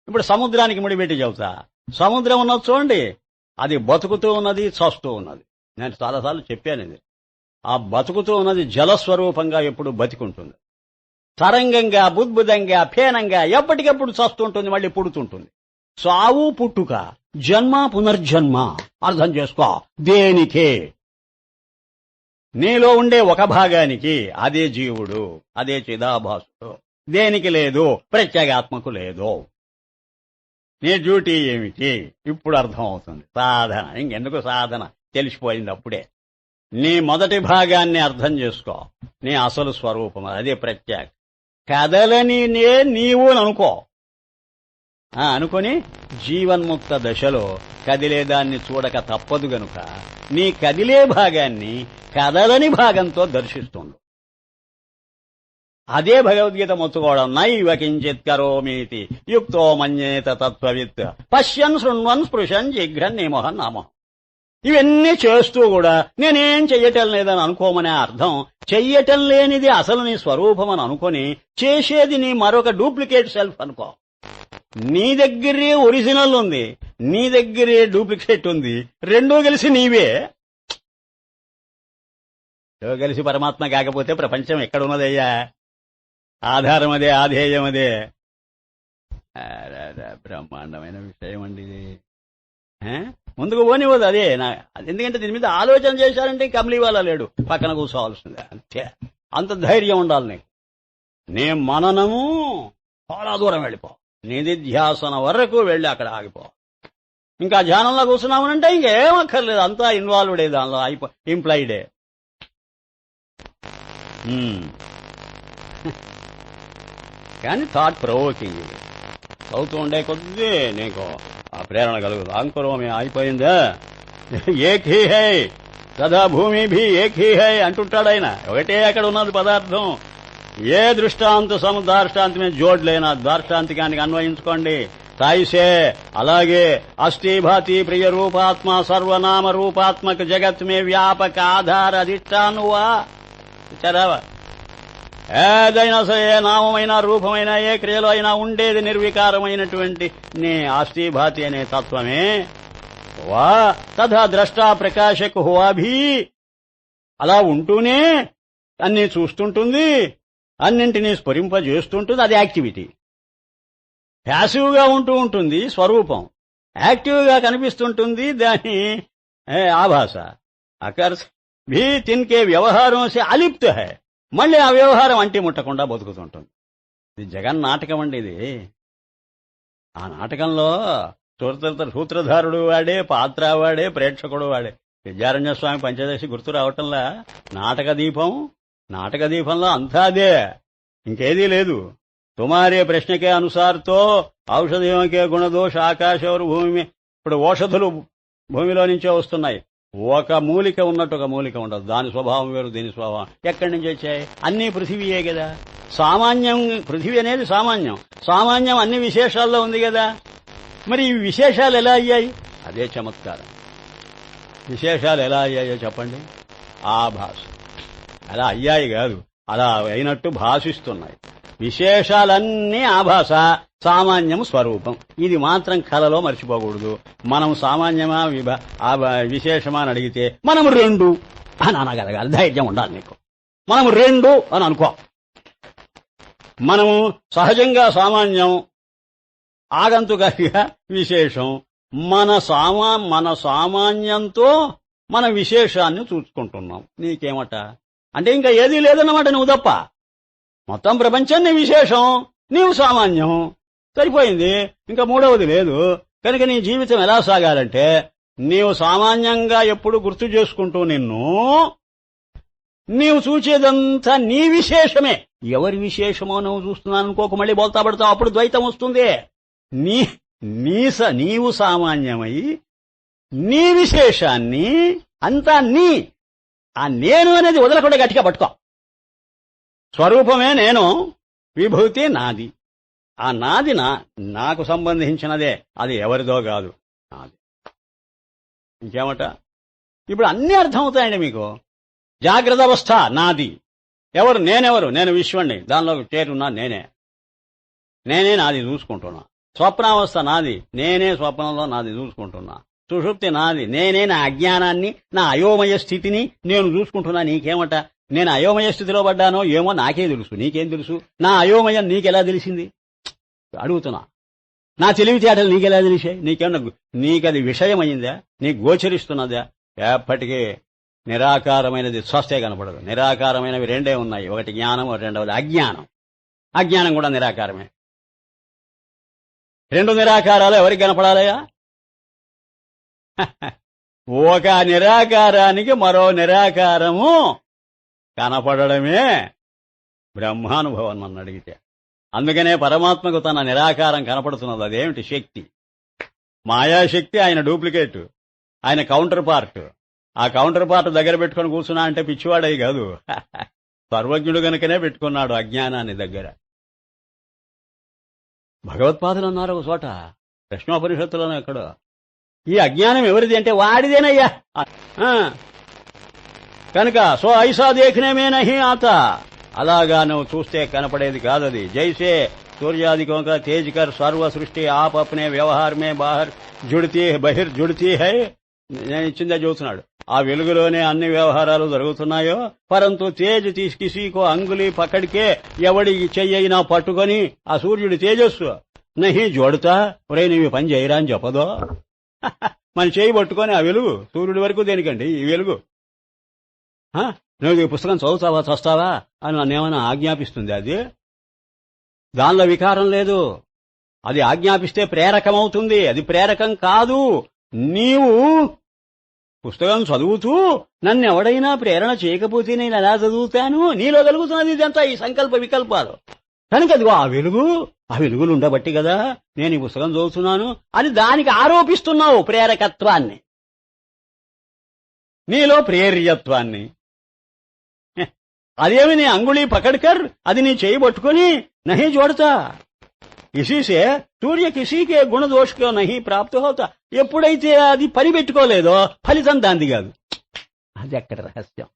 ఇప్పుడు సముద్రానికి ముడిపెట్టి చెబుతా. సముద్రం ఉన్నది చూడండి, అది బతుకుతూ ఉన్నది, చస్తూ ఉన్నది. నేను చాలాసార్లు చెప్పాను ఇది. ఆ బతుకుతూ ఉన్నది జలస్వరూపంగా ఎప్పుడు బతికుంటుంది. తరంగంగా, బుద్బుదంగా, ఫేనంగా ఎప్పటికెప్పుడు చస్తుంటుంది, మళ్ళీ పుడుతుంటుంది. సావు పుట్టుక, జన్మ పునర్జన్మ. అర్థం చేసుకో. దేనికే? నీలో ఉండే ఒక భాగానికి. అదే జీవుడు, అదే చిదాభాసుడు. దేనికి లేదు? ప్రత్యేగాత్మకు లేదు. నీ డ్యూటీ ఏమిటి? ఇప్పుడు అర్థం అవుతుంది. సాధన. ఇంకెందుకు సాధన? తెలిసిపోయింది అప్పుడే. నీ మొదటి భాగాన్ని అర్థం చేసుకో. నీ అసలు స్వరూపం అదే ప్రత్యేక. కదలని నీవు అనుకో. అనుకొని జీవన్ముక్త దశలో కదిలేదాన్ని చూడక తప్పదు గనుక నీ కదిలే భాగాన్ని కదలని భాగంతో దర్శిస్తుండు. అదే భగవద్గీత మొత్తుకోవడం. నైవ కించిత్ కరోమీతి యుక్తో మన్యేత తత్వవిత్ పశ్యన్ శృణ్వన్ స్పృశన్ జిఘ్రన్ నిమోహన్ నామోహం. ఇవన్నీ చేస్తూ కూడా నేనేం చెయ్యటం లేదని అనుకోమనే అర్థం. చెయ్యటం లేనిది అసలు నీ స్వరూపం అని అనుకొని చేసేది నీ మరొక డూప్లికేట్ సెల్ఫ్ అనుకో. నీ దగ్గరే ఒరిజినల్ ఉంది, నీ దగ్గరే డూప్లికేట్ ఉంది. రెండూ కలిసి నీవే. కలిసి పరమాత్మ కాకపోతే ప్రపంచం ఎక్కడున్నదయ్యా? ఆధారం అదే, ఆధేయం అదే. బ్రహ్మాండమైన విషయం అండి ఇది. ముందుకు పోనివ్వదు అదే ఎందుకంటే దీని మీద ఆలోచన చేశారంటే కమలీవాలా లేడు, పక్కన కూర్చోవాల్సిందే అంతే. అంత ధైర్యం ఉండాలి నీకు. నీ మననము చాలా దూరం వెళ్ళిపో, నిధిధ్యాసన వరకు వెళ్ళి అక్కడ ఆగిపో. ఇంకా ధ్యానంలో కూర్చున్నామనంటే ఇంకేం అక్కర్లేదు, అంతా ఇన్వాల్వ్డే, దానిలో ఇంప్లాయిడే. కానీ థాట్ ప్రొవోకింగ్ ఇది చదువుతూ ఉండే కొద్దీ నీకు ఆ ప్రేరణ కలుగుతుంది. అంకురమే అయిపోయిందా, ఏక్ హీ హై సదా భూమి భీ ఏక్ హీ హై అంటుంటాడు ఆయన. ఒకటే అక్కడ ఉన్నది పదార్థం. ఏ దృష్టాంత సముదార్ష్టాంత మీద జోడ్లేనా దార్ష్టాంతికానికి అన్వయించుకోండి. తాయిసే అలాగే అస్థిభాతి ప్రియ రూపాత్మ సర్వనామ రూపాత్మక జగత్ మే వ్యాపక ఆధార అధిష్టానువా చరావా. ఏదైనా సరే, ఏ నామమైనా రూపమైనా ఏ క్రియలో అయినా ఉండేది నిర్వికారమైనటువంటి నీ అస్థిభాతి అనే తత్వమే. వా తథా ద్రష్టా ప్రకాశక్ హువా భీ అలా ఉంటూనే అన్ని చూస్తుంటుంది, అన్నింటినీ స్ఫురింపజేస్తుంటుంది. అది యాక్టివిటీ. ప్యాసివ్ గా ఉంటూ ఉంటుంది స్వరూపం, యాక్టివ్ గా కనిపిస్తుంటుంది దాని ఆభాస. అకర్ష భీ తిన్కే వ్యవహారం సే అలిప్త హై, మళ్ళీ ఆ వ్యవహారం అంటి ముట్టకుండా బతుకుతుంటుంది. ఇది జగన్నాటకం అండి. ఇది ఆ నాటకంలో సూత్రధారుడు వాడే, పాత్ర వాడే, ప్రేక్షకుడు వాడే. విద్యారణ్య స్వామి పంచదశి గుర్తు రావటంలా నాటక దీపంలో అంతా అదే, ఇంకేదీ లేదు. తుమారే ప్రశ్నకే అనుసార్తో ఔషధీయకే గుణదోష ఆకాశ భూమి. ఇప్పుడు ఓషధులు భూమిలో నుంచే వస్తున్నాయి. ఒక మూలిక ఉన్నట్టు ఒక మూలిక ఉండదు, దాని స్వభావం వేరు, దీని స్వభావం ఎక్కడి నుంచి వచ్చాయి? అన్నీ పృథివీయే కదా. సామాన్యం పృథివీ అనేది సామాన్యం అన్ని విశేషాల్లో ఉంది కదా. మరి ఈ విశేషాలు ఎలా అయ్యాయి? అదే చమత్కారం. విశేషాలు ఎలా అయ్యాయో చెప్పండి. ఆభాస అలా అయ్యాయి కాదు, అలా అయినట్టు భాషిస్తున్నాయి. విశేషాలన్నీ ఆభాస, సామాన్యం స్వరూపం. ఇది మాత్రం కళలో మర్చిపోకూడదు. మనం సామాన్యమా విశేషమా అని అడిగితే మనం రెండు అని అనగలగాలి. ధైర్యం ఉండాలి నీకు. మనం రెండు అని అనుకో. మనము సహజంగా సామాన్యం, ఆగంతుకగా విశేషం. మన సామాన్యంతో మన విశేషాన్ని చూసుకుంటున్నాం. నీకేమట అంటే ఇంకా ఏదీ లేదన్నమాట నువ్వు తప్ప. మొత్తం ప్రపంచాన్ని విశేషం, నీవు సామాన్యం, సరిపోయింది. ఇంకా మూడవది లేదు. కనుక నీ జీవితం ఎలా సాగాలంటే నీవు సామాన్యంగా ఎప్పుడు గుర్తు చేసుకుంటూ నీవు చూచేదంతా నీ విశేషమే. ఎవరి విశేషమో నువ్వు చూస్తున్నాను అనుకోక మళ్ళీ బోల్తా పడతావు, అప్పుడు ద్వైతం వస్తుంది. నీవు సామాన్యమై నీ విశేషాన్ని అంతా ఆ నేను అనేది వదలకుండా గట్టిగా పట్టుకో. స్వరూపమే నేను, విభూతి నాది. ఆ నాది నాకు సంబంధించినదే, అది ఎవరిదో కాదు, నాది. ఇంకేమట ఇప్పుడు అన్నీ అర్థమవుతాయండి మీకు. జాగ్రత్త అవస్థ నాది. నేనెవరు? నేను విశ్వాన్ని, దానిలో చేరున్నా నేనే నాది చూసుకుంటున్నా. స్వప్నావస్థ నాది, నేనే స్వప్నంలో నాది చూసుకుంటున్నా. సుషుప్తి నాది, నేనే నా అజ్ఞానాన్ని, నా అయోమయ స్థితిని నేను చూసుకుంటున్నా. నీకేమట? నేను అయోమయ స్థితిలో పడ్డానో ఏమో నాకే తెలుసు, నీకేం తెలుసు? నా అయోమయం నీకెలా తెలిసింది అడుగుతున్నా. నా తెలివితేటలు నీకెలా తెలిసాయి? నీకేమన్నా నీకది విషయమైందా? నీకు గోచరిస్తున్నదా? ఎప్పటికీ నిరాకారమైనది స్వస్థే కనపడదు. నిరాకారమైనవి రెండే ఉన్నాయి, ఒకటి జ్ఞానం, రెండవది అజ్ఞానం. అజ్ఞానం కూడా నిరాకారమే. రెండు నిరాకారాలు ఎవరికి కనపడాలయా? ఒక నిరాకారానికి మరో నిరాకారము కనపడమే బ్రహ్మానుభవం నన్ను అడిగితే. అందుకనే పరమాత్మకు తన నిరాకారం కనపడుతున్నది. అదేమిటి? శక్తి, మాయాశక్తి. ఆయన డూప్లికేట్, ఆయన కౌంటర్ పార్ట్. ఆ కౌంటర్ పార్ట్ దగ్గర పెట్టుకుని కూర్చున్నా అంటే పిచ్చివాడయి కాదు, సర్వజ్ఞుడు గనుకనే పెట్టుకున్నాడు అజ్ఞానాన్ని దగ్గర. భగవత్పాదులు అన్నారు ఒక చోట, ప్రశ్నోపనిషత్తులోనే ఎక్కడో, ఈ అజ్ఞానం ఎవరిది అంటే వాడిదేనయ్యా. కనుక సో ఐసా దేఖనేమే నహి ఆత, అలాగా నువ్వు చూస్తే కనపడేది కాదది. జైసే సూర్యాదికోं का तेज कर सर्व सृष्टि आप अपने व्यवहार में बाहर जुड़ती बहिर जुड़ती है. నేను ఇచ్చిందే చూస్తున్నాడు. ఆ వెలుగులోనే అన్ని వ్యవహారాలు జరుగుతున్నాయో. పరంతు తేజ్ కిసీకో అంగులి పక్కడికే, ఎవడి చెయ్యినా పట్టుకొని ఆ సూర్యుడి తేజస్సు నహి జోడుతా. ఒరే నీవి పని చేయరా అని చెప్పదో. మన చేయి పట్టుకొని ఆ వెలుగు సూర్యుడి వరకు దేనికండి ఈ వెలుగు? నువ్వు ఈ పుస్తకం చదువుతావా చస్తావా అని నన్నేమైనా ఆజ్ఞాపిస్తుంది అది? దానిలో వికారం లేదు. అది ఆజ్ఞాపిస్తే ప్రేరకమవుతుంది. అది ప్రేరకం కాదు. నీవు పుస్తకం చదువుతూ నన్ను ఎవడైనా ప్రేరణ చేయకపోతే నేను ఎలా చదువుతాను? నీలో కలుగుతున్నది ఇదంతా ఈ సంకల్ప వికల్పాలు. కనుక అదిగో ఆ వెలుగులు ఉండబట్టి కదా నేను ఈ పుస్తకం చదువుతున్నాను అని దానికి ఆరోపిస్తున్నావు ప్రేరకత్వాన్ని, నీలో ప్రేర్యత్వాన్ని. అదేమి నీ అంగుళీ పకడ్కర్, అది నీ చేయి పట్టుకొని నహి జోడతా. ఇసీసే సూర్య కిసీకే గుణదోషకో నహి ప్రాప్త హోతా. ఎప్పుడైతే అది పని పెట్టుకోలేదో ఫలితం దాంది కాదు. అది అక్కడ రహస్యం.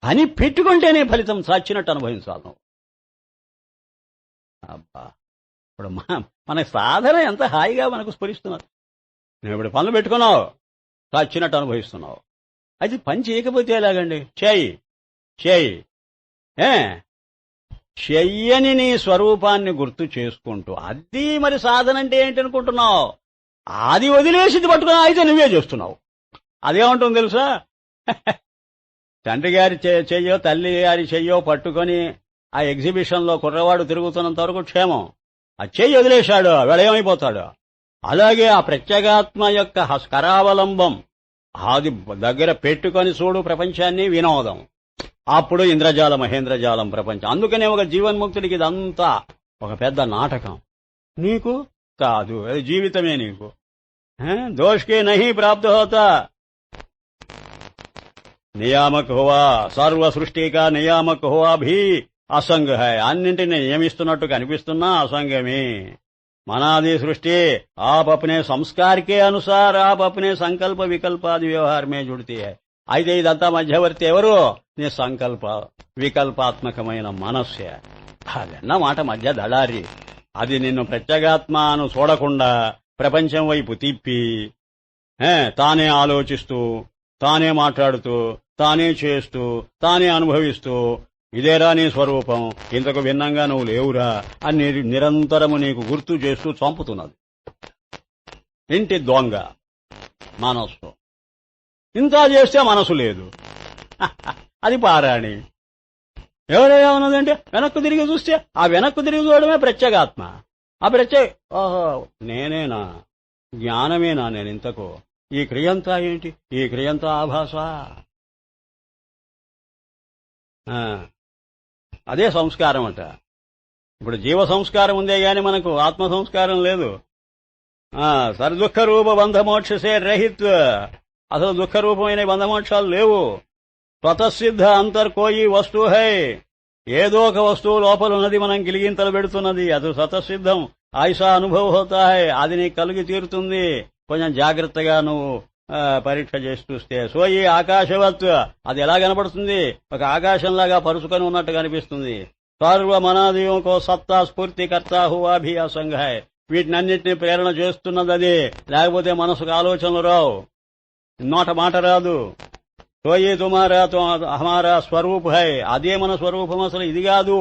పని పెట్టుకుంటేనే ఫలితం సాచినట్టు అనుభవించాలి. అబ్బా, ఇప్పుడు మన సాధన ఎంత హాయిగా మనకు స్ఫురిస్తున్నారు. నువ్వు ఇప్పుడు పనులు పెట్టుకున్నావు, సాచినట్టు అనుభవిస్తున్నావు. అది పని చేయకపోతే ఎలాగండి? చేయి చెయ్యని నీ స్వరూపాన్ని గుర్తు చేసుకుంటూ, అది మరి సాధన అంటే ఏంటనుకుంటున్నావు? అది వదిలేసి పట్టుకున్నా అయితే నువ్వే చేస్తున్నావు. అదేమంటుంది తెలుసా? తండ్రి గారి చెయ్యో తల్లి గారి చెయ్యో పట్టుకొని ఆ ఎగ్జిబిషన్లో కుర్రవాడు తిరుగుతున్నంత వరకు క్షేమం. ఆ చెయ్యి వదిలేశాడు వేళేమైపోతాడు. అలాగే ఆ ప్రత్యేగాత్మ యొక్క కరావలంబం అది దగ్గర పెట్టుకొని చూడు ప్రపంచాన్ని, వినోదం. అప్పుడు ఇంద్రజాల మహేంద్రజాలం ప్రపంచం. అందుకనే ఒక జీవన్ముక్తుడికి ఇదంతా ఒక పెద్ద నాటకం. నీకు కాదు, అది జీవితమే నీకు. దోషకే నహి ప్రాప్త హోతా. నియామక్ హువా, సర్వ సృష్టి కా నియామక్ హువా భీ అసంగ హై. అన్నింటినీ నియమిస్తున్నట్టు కనిపిస్తున్నా అసంగమే. మనాది సృష్టి आप अपने संस्कार के अनुसार आप अपने संकल्प विकल्पादि व्यवहार में जुड़ती है. అయితే ఇదంతా మధ్యవర్తి ఎవరు? నీ సంకల్ప వికల్పాత్మకమైన మనస్సే. అదన్న మాట మధ్య దళారి. అది నిన్ను ప్రత్యేగాత్మను చూడకుండా ప్రపంచం వైపు తిప్పి తానే ఆలోచిస్తూ, తానే మాట్లాడుతూ, తానే చేస్తూ, తానే అనుభవిస్తూ, ఇదేరా నీ స్వరూపం, ఇంతకు భిన్నంగా నువ్వు లేవురా అని నిరంతరము నీకు గుర్తు చేస్తూ చంపుతున్నది. ఇంటి దొంగ మనస్సు. ఇంత చేస్తే మనసు లేదు. అది పారాణి. ఎవరైనా ఉన్నదంటే వెనక్కు తిరిగి చూస్తే ఆ వెనక్కు తిరిగి చూడడమే ప్రత్యేగాత్మ. ఆ ఓహో నేనేనా, జ్ఞానమేనా నేను ఇంతకు? ఈ క్రియంతా ఏంటి? ఈ క్రియంతా ఆభాస. అదే సంస్కారం అంట. ఇప్పుడు జీవ సంస్కారం ఉందే గాని మనకు ఆత్మ సంస్కారం లేదు. సర్దుఃఖ రూప బంధమోక్షసే రహిత్వ. అసలు దుఃఖరూపమైన బంధమోక్షాలు లేవు. స్వతసిద్ధ అంతర్కోయి వస్తువు హై. ఏదో ఒక వస్తువు లోపల ఉన్నది మనం గిలిగింతలు పెడుతున్నది. అది స్వతసిద్ధం. ఐసా అనుభవ హోతా హై. అది నీకు కలిగి తీరుతుంది. కొంచెం జాగ్రత్తగా నువ్వు పరీక్ష చేసి చూస్తే. సోయి ఆకాశవత్. అది ఎలా కనబడుతుంది? ఒక ఆకాశంలాగా పరుచుకొని ఉన్నట్టు కనిపిస్తుంది. సర్వ మనాదియోం కో సత్తా స్ఫూర్తి కర్తా హువా భీ అసంగ హై. వీటినన్నింటినీ ప్రేరణ చేస్తున్నది అది. లేకపోతే మనసుకు ఆలోచనలు రావు, నోట మాట రాదు. సోయి తుమారా హమారా స్వరూప్ హై. అదే మన స్వరూపం. అసలు ఇది కాదు,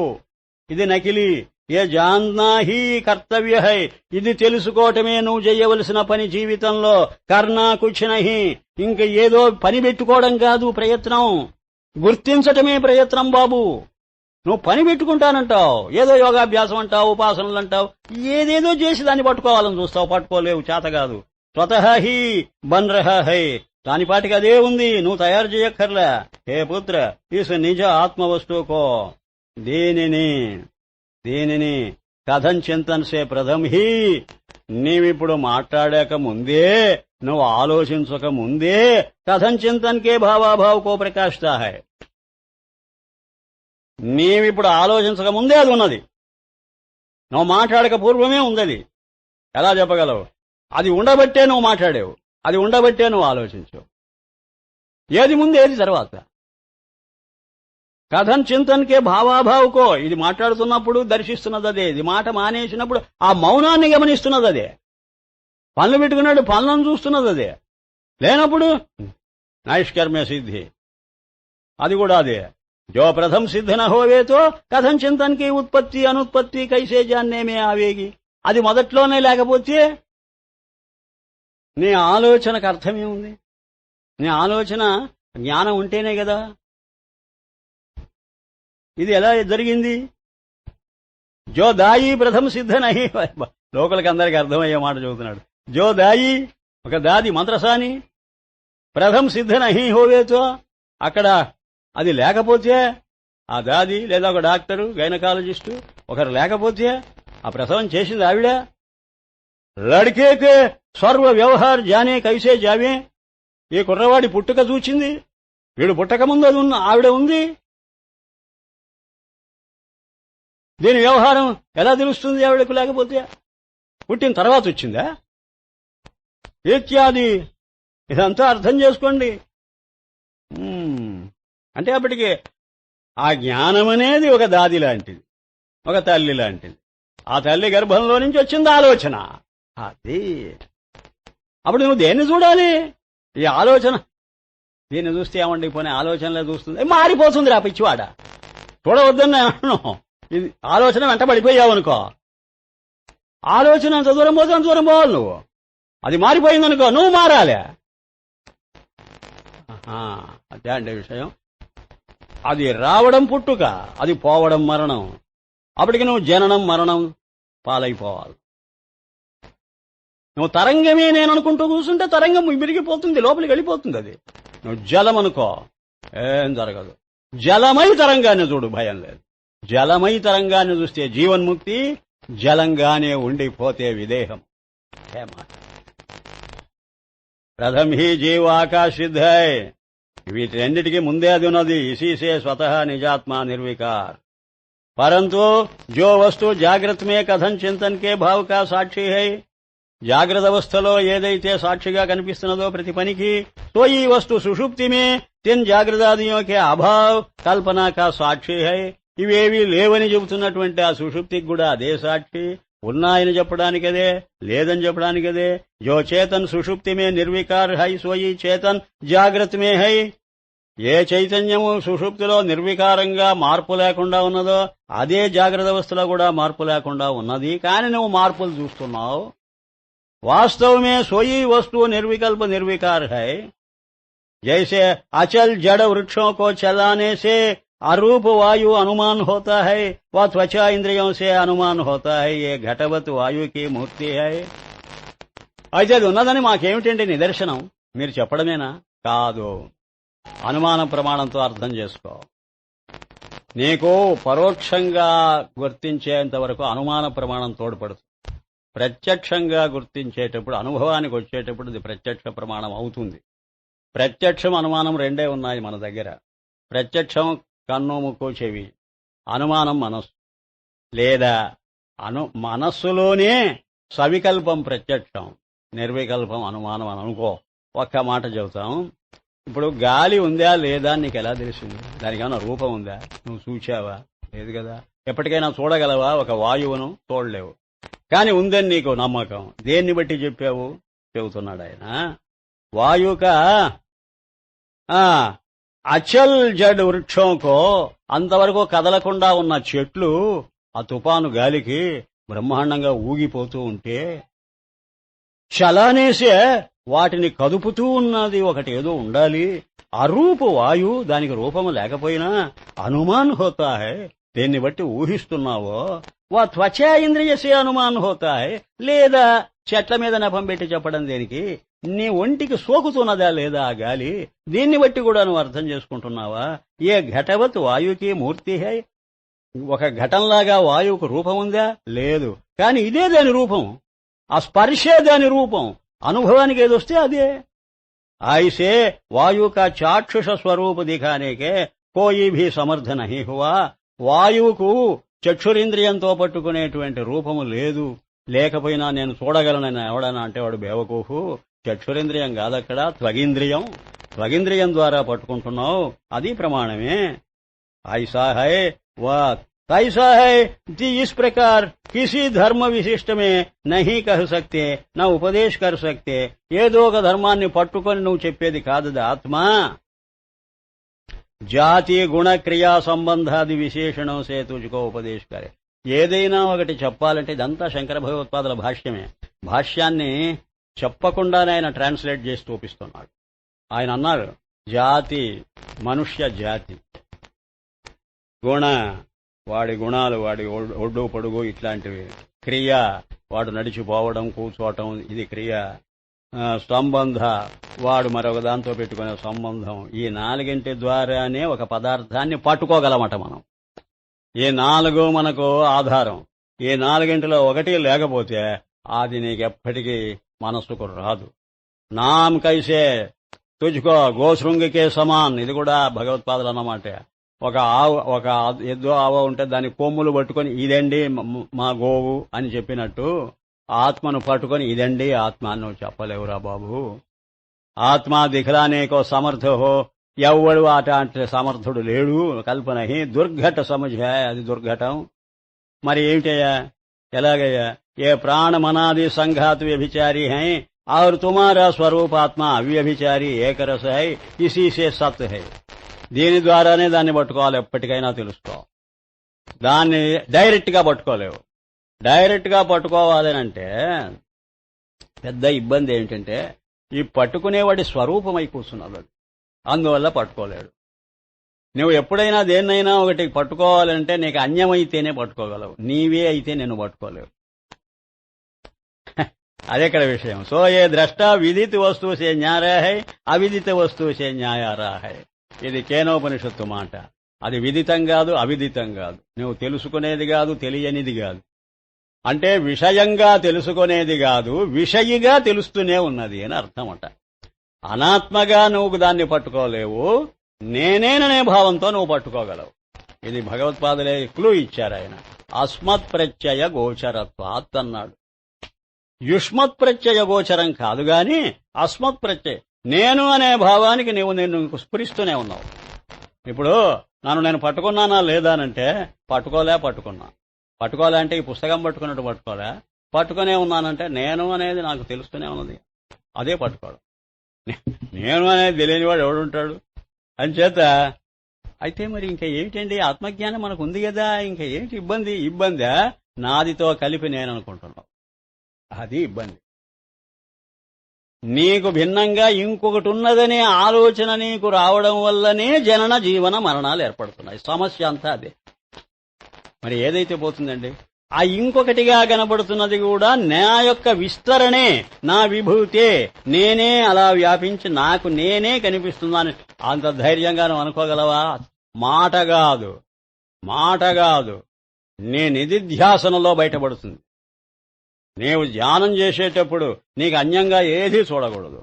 ఇది నకిలీ. ఏ జాన్నా హీ కర్తవ్య హై. ఇది తెలుసుకోవటమే నువ్వు చెయ్యవలసిన పని జీవితంలో. కర్నా కుచ్ నహి. ఇంక ఏదో పని పెట్టుకోవడం కాదు ప్రయత్నం, గుర్తించటమే ప్రయత్నం బాబు. నువ్వు పని పెట్టుకుంటానంటావు, ఏదో యోగాభ్యాసం అంటావు, ఉపాసనలు అంటావు, ఏదేదో చేసి దాన్ని పట్టుకోవాలని చూస్తావు. పట్టుకోలేవు, చేత కాదు. స్వతహా హీ బన్ రహా హై. దానిపాటికి అదే ఉంది, నువ్వు తయారు చేయక్కర్లే. హే పుత్ర, ఇస్ నిజ ఆత్మవస్తువుకో దీనిని కథం చింతన్సే ప్రథం హీ. నీవిప్పుడు మాట్లాడాక ముందే, నువ్వు ఆలోచించక ముందే కథం చింతన్కే భావాభావకో ప్రకాశితా హై. నీవిప్పుడు ఆలోచించక ముందే అది ఉన్నది. నువ్వు మాట్లాడక పూర్వమే ఉందది. ఎలా చెప్పగలవు? అది ఉండబట్టే నువ్వు మాట్లాడావు, అది ఉండబట్టే నువ్వు ఆలోచించావు. ఏది ముందు ఏది తర్వాత? కథం చింతన్కే భావాభావుకో. ఇది మాట్లాడుతున్నప్పుడు దర్శిస్తున్నది అదే, ఇది మాట మానేసినప్పుడు ఆ మౌనాన్ని గమనిస్తున్నది అదే, పనులు పెట్టుకున్నాడు పనులను చూస్తున్నది అదే, లేనప్పుడు నైష్కర్మ్య సిద్ధి, అది కూడా అదే. జో ప్రథం సిద్ధ న హోవేతో కథం చింతన్కి ఉత్పత్తి అనుత్పత్తి కైసే జాన్నే మే ఆవేగి. అది మొదట్లోనే లేకపోతే నీ ఆలోచనకు అర్థమేముంది? నీ ఆలోచన జ్ఞానం ఉంటేనే కదా. ఇది ఎలా జరిగింది? జో దాయి ప్రథమ సిద్ధ నహి, లోకలకి అందరికీ అర్థమయ్యే మాట చెబుతున్నాడు. జో దాయి, ఒక దాది మంత్రసాని, ప్రథమ సిద్ధ నహి హోవేతో, అక్కడ అది లేకపోతే ఆ దాది లేదా ఒక డాక్టరు గైనకాలజిస్టు ఒకరు లేకపోతే ఆ ప్రసవం చేసింది ఆవిడ. లడికేకే సర్వ వ్యవహార్ జానే కైసే జావే, ఈ కుర్రవాడి పుట్టుక చూచింది, వీడు పుట్టక ముందు అది ఆవిడ ఉంది. దీని వ్యవహారం ఎలా తెలుస్తుంది ఆవిడకు లేకపోతే? పుట్టిన తర్వాత వచ్చిందా? ఇత్యాది ఇదంతా అర్థం చేసుకోండి. అంటే అప్పటికి ఆ జ్ఞానం అనేది ఒక దాది లాంటిది, ఒక తల్లి లాంటిది. ఆ తల్లి గర్భంలో నుంచి వచ్చింది ఆలోచన. అది అప్పుడు నువ్వు దేన్ని చూడాలి? ఈ ఆలోచన. దీన్ని చూస్తే ఏమండి, పోనీ ఆలోచనలే చూస్తుంది, మారిపోతుంది రా పిచ్చివాడ. చూడవద్దని అన్నాను. ఇది ఆలోచన వెంట పడిపోయావనుకో, ఆలోచన అంత దూరం పోతే అంత దూరం పోవాలి నువ్వు. అది మారిపోయిందనుకో, నువ్వు మారాలి. అదే అంటే విషయం. అది రావడం పుట్టుక, అది పోవడం మరణం. అప్పటికి నువ్వు జననం మరణం పాలైపోవాలి. నువ్వు తరంగమే నేను అనుకుంటూ కూర్చుంటే తరంగం విరిగిపోతుంది, లోపలికి వెళ్ళిపోతుంది. అది నువ్వు జలం అనుకో, ఏం జరగదు. జలమై తరంగాన్ని చూడు, భయం లేదు. జలమై తరంగాన్ని చూస్తే జీవన్ముక్తి, జలంగానే ఉండిపోతే విదేహం. ప్రథమ హి జీవ ఆకాశ సిద్ధై, వీటన్నిటికీ ముందే అది ఉన్నది. ఇసీసే స్వతః నిజాత్మ నిర్విकार, परंतु जो वस्तु जागृत में कथन चिंतन के भाव का साक्षी है, జాగ్రత్త అవస్థలో ఏదైతే సాక్షిగా కనిపిస్తున్నదో ప్రతి పనికి, तो ఈ వస్తు సుషుప్తి में तीन జాగ్రత్తాదియోं के अभाव कल्पना का साक्षी है. ఇవేవి లేవని చెబుతున్నటువంటి ఆ సుషుప్తికి కూడా అదే సాక్షి. ఉన్నాయని చెప్పడానికి అదే, లేదని చెప్పడానికి అదే. జో చేతన్ సుషుప్తి में निर्विकार है, सोई చేతన్ జాగ్రత్త में है. ఏ చైతన్యము సుషుప్తిలో నిర్వికారంగా మార్పు లేకుండా ఉన్నదో అదే జాగ్రత్త అవస్థలో కూడా మార్పు లేకుండా ఉన్నది. కానీ నువ్వు మార్పులు చూస్తున్నావు. वास्तव में सोई वस्तु निर्विकल्प निर्विकार है. जैसे अचल जड़ वृक्षों को चलाने से अरूप वायु अनुमान होता है, वह त्वचा इंद्रियों से अनुमान होता है. ये घटवत वायु की मूर्ति है. అయితే అది ఉన్నదని మాకేమిటండి నిదర్శనం? మీరు చెప్పడమేనా? కాదు, అనుమాన ప్రమాణంతో అర్థం చేసుకో. నీకు పరోక్షంగా గుర్తించేంత వరకు అనుమాన ప్రమాణం తోడ్పడుతుంది. ప్రత్యక్షంగా గుర్తించేటప్పుడు, అనుభవానికి వచ్చేటప్పుడు ఇది ప్రత్యక్ష ప్రమాణం అవుతుంది. ప్రత్యక్షం అనుమానం రెండే ఉన్నాయి మన దగ్గర. ప్రత్యక్షం కన్ను ముక్కు చెవి, అనుమానం మనస్సు. లేదా మనస్సులోనే సవికల్పం ప్రత్యక్షం, నిర్వికల్పం అనుమానం అని అనుకో. ఒక్క మాట చెబుతాం. ఇప్పుడు గాలి ఉందా లేదా నీకు ఎలా తెలిసింది? దానికి ఏమైనా రూపం ఉందా? నువ్వు చూచావా? లేదు కదా. ఎప్పటికైనా చూడగలవా? ఒక వాయువును చూడలేవు. కానీ ఉందని నీకు నమ్మకం. దేన్ని బట్టి చెప్పావు? చెబుతున్నాడు ఆయన. వాయుక అచల్ జడ్ వృక్షంకో, అంతవరకు కదలకుండా ఉన్న చెట్లు ఆ తుపాను గాలికి బ్రహ్మాండంగా ఊగిపోతూ ఉంటే, చలానేసే వాటిని కదుపుతూ ఉన్నది ఒకటి ఏదో ఉండాలి. అరూప వాయు, దానికి రూపము లేకపోయినా అనుమాన్ హోతా హై. దేన్ని బట్టి ఊహిస్తున్నావో వా త్వచా ఇంద్రియసే అనుమాన్ హోతా హై. లేదా చెట్ల మీద నెపం పెట్టి చెప్పడం దేనికి? నీ ఒంటికి సోకుతున్నదా లేదా ఆ గాలి? దీన్ని బట్టి కూడా నువ్వు అర్థం చేసుకుంటున్నావా? ఏ ఘటవత్ వాయుకి మూర్తి హై. ఒక ఘటంలాగా వాయువుకు రూపం ఉందా? లేదు. కానీ ఇదే దాని రూపం, ఆ స్పర్శే దాని రూపం. అనుభవానికి ఏదొస్తే అదే. ఐసే వాయు కా చాక్షుష స్వరూప దిఖానేకే కోయి భీ సమర్థ నహీ హువా. వాయువుకు చక్షురింద్రియంతో పట్టుకునేటువంటి రూపము లేదు. లేకపోయినా నేను చూడగలనని ఎవడన్నా అంటే వాడు బేవకూహు. చక్షురింద్రియం కాదక్కడ, త్వగింద్రియం. త్వగింద్రియం ద్వారా పట్టుకుంటున్నావు, అది ప్రమాణమే. ఐసా హై వా तैसा है कि इस प्रकार किसी धर्म विशिष्ट में नहीं कह सकते, न उपदेश कर सकते. ఏదో ఒక ధర్మాన్ని పట్టుకొని నువ్వు చెప్పేది కాదు ఆత్మ. జాతి గుణ క్రియా సంబంధాది విశేషణం సే తుజుకో ఉపదేశ్ కరే. ఏదైనా ఒకటి చెప్పాలంటే ఇదంతా శంకర భగవత్పాదుల భాష్యమే. భాష్యాన్ని చెప్పకుండానే ఆయన ట్రాన్స్లేట్ చేసి చూపిస్తున్నాడు. ఆయన అన్నారు, జాతి మనుష్య జాతి, గుణ వాడి గుణాలు, వాడి ఒడ్డు పొడుగు ఇట్లాంటివి, క్రియ వాడు నడిచిపోవడం కూర్చోవటం ఇది క్రియ, సంబంధ వాడు మరొక దాంతో పెట్టుకునే సంబంధం. ఈ నాలుగింటి ద్వారానే ఒక పదార్థాన్ని పట్టుకోగలమట మనం. ఈ నాలుగు మనకు ఆధారం. ఈ నాలుగింటిలో ఒకటి లేకపోతే అది నీకెప్పటికీ మనస్సుకు రాదు. నామ్ కైసే తుజ్కో గోశృంగికే సమాన్, ఇది కూడా భగవత్పాదులు అన్నమాట. ఒక ఎద్దు ఆవో ఉంటే దాని కొమ్ములు పట్టుకొని ఇదండి మా గోవు అని చెప్పినట్టు ఆత్మను పట్టుకొని ఇదండి ఆత్మ అని నువ్వు చెప్పలేవురా బాబు. ఆత్మ దిఖలానేకో సమర్థ హో, ఎవ్వడు ఆట అంటే సమర్థుడు లేడు. కల్పన హి దుర్ఘట సమझ, అది దుర్ఘటం. మరి ఏమిటయ్యా, ఎలాగయ్యా? ఏ ప్రాణ మనాది సంఘాత్ వ్యభిచారి హై और तुम्हारा स्वरूप आत्मा अव्यभिचारी एक रस है, इसी से सत्य है. దీని ద్వారానే దాన్ని పట్టుకోవాలి, ఎప్పటికైనా తెలుసుకో. దాన్ని డైరెక్ట్ గా పట్టుకోలేవు. డైరెక్ట్ గా పట్టుకోవాలి అంటే పెద్ద ఇబ్బంది ఏమిటంటే ఈ పట్టుకునేవాడి స్వరూపమై కూర్చున్నాడు, అందువల్ల పట్టుకోలేడు. నువ్వు ఎప్పుడైనా దేన్నైనా ఒకటి పట్టుకోవాలంటే నీకు అన్యమైతేనే పట్టుకోగలవు, నీవే అయితే నేను పట్టుకోలేవు. అదెక్కడ విషయం. సో ఏ ద్రష్ట విదిత వస్తువు సే న్యాయ హై, అవిదిత వస్తువు సే న్యాయారా హై. ఇది కేనోపనిషత్తు మాట. అది విదితం కాదు, అవిదితం కాదు. నువ్వు తెలుసుకునేది కాదు, తెలియనిది కాదు. అంటే విషయంగా తెలుసుకునేది కాదు, విషయిగా తెలుస్తూనే ఉన్నది అని అర్థమట. అనాత్మగా నువ్వు దాన్ని పట్టుకోలేవు, నేనేననే భావంతో నువ్వు పట్టుకోగలవు. ఇది భగవత్పాదులే క్లూ ఇచ్చారు ఆయన. అస్మత్ ప్రత్యయ గోచరత్వాత్ అన్నాడు. యుష్మత్ ప్రత్యయ గోచరం కాదు గాని అస్మత్ ప్రత్యయ, నేను అనే భావానికి నేను స్ఫురిస్తూనే ఉన్నావు. ఇప్పుడు నేను పట్టుకున్నానా లేదా అంటే పట్టుకోలే అంటే ఈ పుస్తకం పట్టుకున్నట్టు పట్టుకునే ఉన్నానంటే నేను అనేది నాకు తెలుస్తూనే ఉన్నది, అదే పట్టుకోవడం. నేను అనేది తెలియనివాడు ఎవడుంటాడు? అంచేత అయితే మరి ఇంకా ఏమిటండి, ఆత్మజ్ఞానం మనకు ఉంది కదా, ఇంకా ఏంటి ఇబ్బందా? నాదితో కలిపి నేను అనుకుంటున్నావు, అది ఇబ్బంది. నీకు భిన్నంగా ఇంకొకటి ఉన్నదనే ఆలోచన నీకు రావడం వల్లనే జనన జీవన మరణాలు ఏర్పడుతున్నాయి. సమస్య అంతా అదే. మరి ఏదైతే పోతుందండి, ఆ ఇంకొకటిగా కనబడుతున్నది కూడా నా యొక్క విస్తరణే, నా విభూతే, నేనే అలా వ్యాపించి నాకు నేనే కనిపిస్తున్నాను. అంత ధైర్యంగా నువ్వు అనుకోగలవా? మాట కాదు, నీ నిధిధ్యాసనలో బయటపడుతుంది. నీవు ధ్యానం చేసేటప్పుడు నీకు అన్యంగా ఏదీ చూడకూడదు.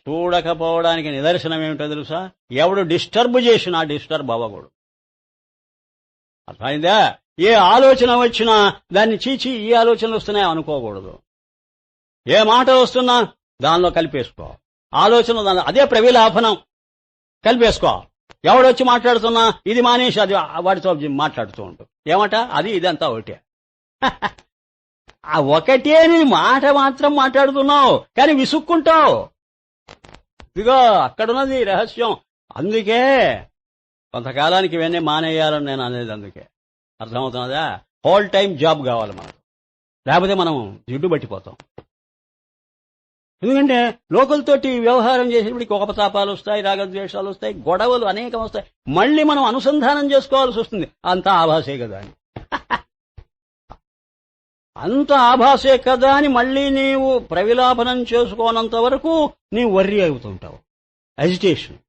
చూడకపోవడానికి నిదర్శనం ఏమిటో తెలుసా? ఎవడు డిస్టర్బ్ చేసినా డిస్టర్బ్ అవ్వకూడదు. అర్థమైందా? ఏ ఆలోచన వచ్చినా దాన్ని చీచి ఈ ఆలోచనలు వస్తున్నాయి అనుకోకూడదు. ఏ మాట వస్తున్నా దానిలో కలిపేసుకో. ఆలోచన అదే ప్రవిలాపనం, కలిపేసుకో. ఎవడొచ్చి మాట్లాడుతున్నా ఇది మానేసి అది వాడితో మాట్లాడుతూ ఉంటూ ఏమట అది ఇదంతా ఒకటే. ఆ ఒకటే నీ మాట మాత్రం మాట్లాడుతున్నావు, కానీ విసుక్కుంటావు. ఇదిగో అక్కడున్నది రహస్యం. అందుకే కొంతకాలానికి ఇవన్నీ మానేయాలని నేను అనేది. అందుకే అర్థమవుతున్నదా? హోల్ టైం జాబ్ కావాలి మనకు, లేకపోతే మనం జిడ్డు పట్టిపోతాం. ఎందుకంటే లోకలతోటి వ్యవహారం చేసేప్పటికి కోపతాపాలు వస్తాయి, రాగద్వేషాలు వస్తాయి, గొడవలు అనేకం వస్తాయి. మళ్ళీ మనం అనుసంధానం చేసుకోవాల్సి వస్తుంది. అంతా ఆభాసే కదా అని, అంత ఆభాసే కదా అని మళ్ళీ నీవు ప్రవిలాపనం చేసుకోనంత వరకు నీవు వర్రీ అవుతుంటావు, అజిటేషన్.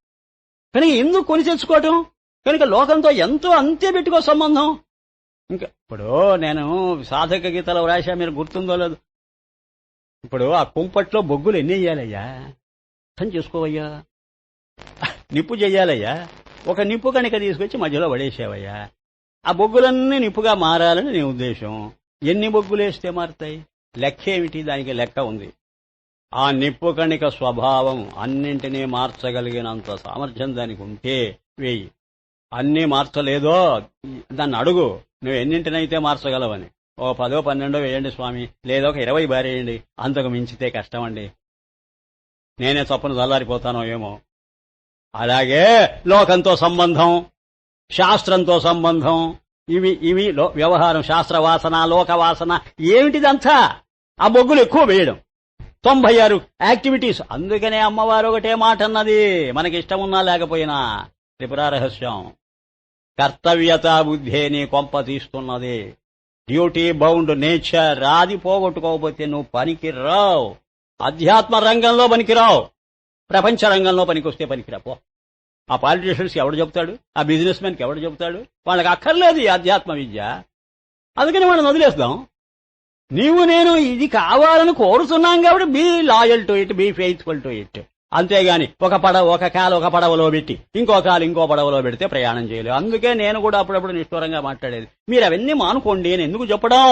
కనుక ఎందుకు కొని తెచ్చుకోవటం? కనుక లోకంతో ఎంతో అంతే పెట్టుకో సంబంధం. ఇంకా ఇప్పుడు నేను సాధక గీతలో వ్రాసా, మీరు గుర్తుందో లేదు. ఇప్పుడు ఆ కుంపట్లో బొగ్గులు ఎన్ని వేయాలయ్యా? అర్థం చేసుకోవయ్యా. నిప్పు చెయ్యాలయ్యా. ఒక నిప్పు కనుక తీసుకొచ్చి మధ్యలో పడేసావయ్యా. ఆ బొగ్గులన్నీ నిప్పుగా మారాలని నీ ఉద్దేశం. ఎన్ని బొగ్గులు వేస్తే మారుతాయి? లెక్కేమిటి? దానికి లెక్క ఉంది. ఆ నిప్పు కణిక స్వభావం అన్నింటినీ మార్చగలిగినంత సామర్థ్యం దానికి ఉంటే వేయి. అన్నీ మార్చలేదో దాన్ని అడుగు, నువ్వు ఎన్నింటినైతే మార్చగలవని. ఓ 10 12 వేయండి స్వామి, లేదా ఒక 20 బారేయండి, అంతకు మించితే కష్టమండి, నేనే చప్పున చల్లారిపోతానో ఏమో. అలాగే లోకంతో సంబంధం, శాస్త్రంతో సంబంధం, ఇవి వ్యవహారం, శాస్త్రవాసన, లోకవాసన, ఏమిటిదంతా? ఆ బొగ్గులు ఎక్కువ వేయడం, 96 యాక్టివిటీస్. అందుకనే అమ్మవారు ఒకటే మాట అన్నది, మనకి ఇష్టమున్నా లేకపోయినా. త్రిపుర రహస్యం. కర్తవ్యతా బుద్ధే నీ కొంప తీస్తున్నది. డ్యూటీ బౌండ్ నేచర్, రాది పోగొట్టుకోకపోతే నువ్వు పనికి రావు. అధ్యాత్మ రంగంలో పనికిరావు, ప్రపంచ రంగంలో పనికొస్తే పనికిరాపో. ఆ పాలిటీషియన్స్ ఎవడు చెప్తాడు, ఆ బిజినెస్ మెన్కి ఎవడు చెప్తాడు? వాళ్ళకి అక్కర్లేదు ఈ అధ్యాత్మ విద్య. అందుకని వాళ్ళని వదిలేస్తాం. నీవు నేను ఇది కావాలని కోరుతున్నాం కాబట్టి be loyal to it, be faithful to it. అంతేగాని ఒక కాలు ఒక పడవలో పెట్టి ఇంకో కాలు ఇంకో పడవలో పెడితే ప్రయాణం చేయలేదు. అందుకే నేను కూడా అప్పుడప్పుడు నిష్ఠూరంగా మాట్లాడేది, మీరు అవన్నీ మానుకోండి అని ఎందుకు చెప్పడం?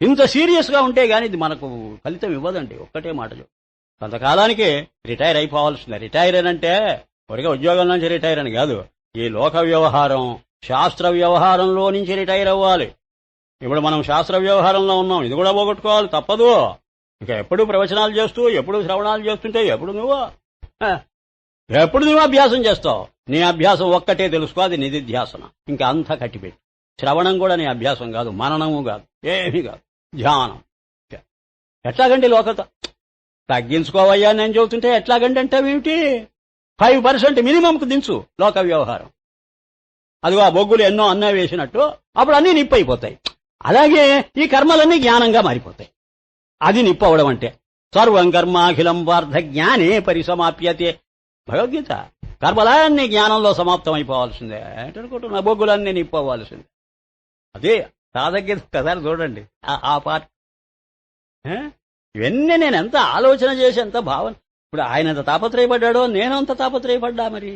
ఇంత సీరియస్ గా ఉంటే గాని ఇది మనకు ఫలితం ఇవ్వదండి. ఒక్కటే మాట చెప్పు, కొంతకాలానికి రిటైర్ అయిపోవాల్సిందే. రిటైర్ అంటే ఒరిగా ఉద్యోగం నుంచి రిటైర్ అని కాదు, ఈ లోక వ్యవహారం శాస్త్ర వ్యవహారంలో నుంచి రిటైర్ అవ్వాలి. ఇప్పుడు మనం శాస్త్ర వ్యవహారంలో ఉన్నాం, ఇది కూడా పోగొట్టుకోవాలి, తప్పదు. ఇక ఎప్పుడు ప్రవచనాలు చేస్తూ ఎప్పుడు శ్రవణాలు చేస్తుంటే ఎప్పుడు నువ్వు అభ్యాసం చేస్తావు. నీ అభ్యాసం ఒక్కటే తెలుసుకో, అది నిధిధ్యాసన. ఇంకా అంతా కట్టిపెట్టి. శ్రవణం కూడా నీ అభ్యాసం కాదు, మననము కాదు, ఏమీ కాదు, ధ్యానం. ఎట్లాగండి లోకత తగ్గించుకోవయ్యా నేను చెబుతుంటే ఎట్లాగండి అంటావేమిటి? 5% మినిమంకు దించు లోక వ్యవహారం. అదిగో ఆ బొగ్గులు ఎన్నో అన్నా వేసినట్టు అప్పుడు అన్నీ నిప్పు అయిపోతాయి. అలాగే ఈ కర్మలన్నీ జ్ఞానంగా మారిపోతాయి. అది నిప్పు అవడం అంటే. సర్వం కర్మాఖిలం పార్థ జ్ఞానే పరిసమాప్యతే. భగవద్గీత. కర్మలన్నీ జ్ఞానంలో సమాప్తం అయిపోవాల్సిందే. ఏంటనుకుంటున్నా, బొగ్గులన్నీ నిప్పు అవ్వాల్సిందే. అదే సాధగీత ఒకసారి చూడండి ఆ పార్ట్. ఇవన్నీ నేను ఎంత ఆలోచన చేసి ఎంత భావన. ఇప్పుడు ఆయన ఎంత తాపత్రయపడ్డాడో నేను అంత తాపత్రయపడ్డా. మరి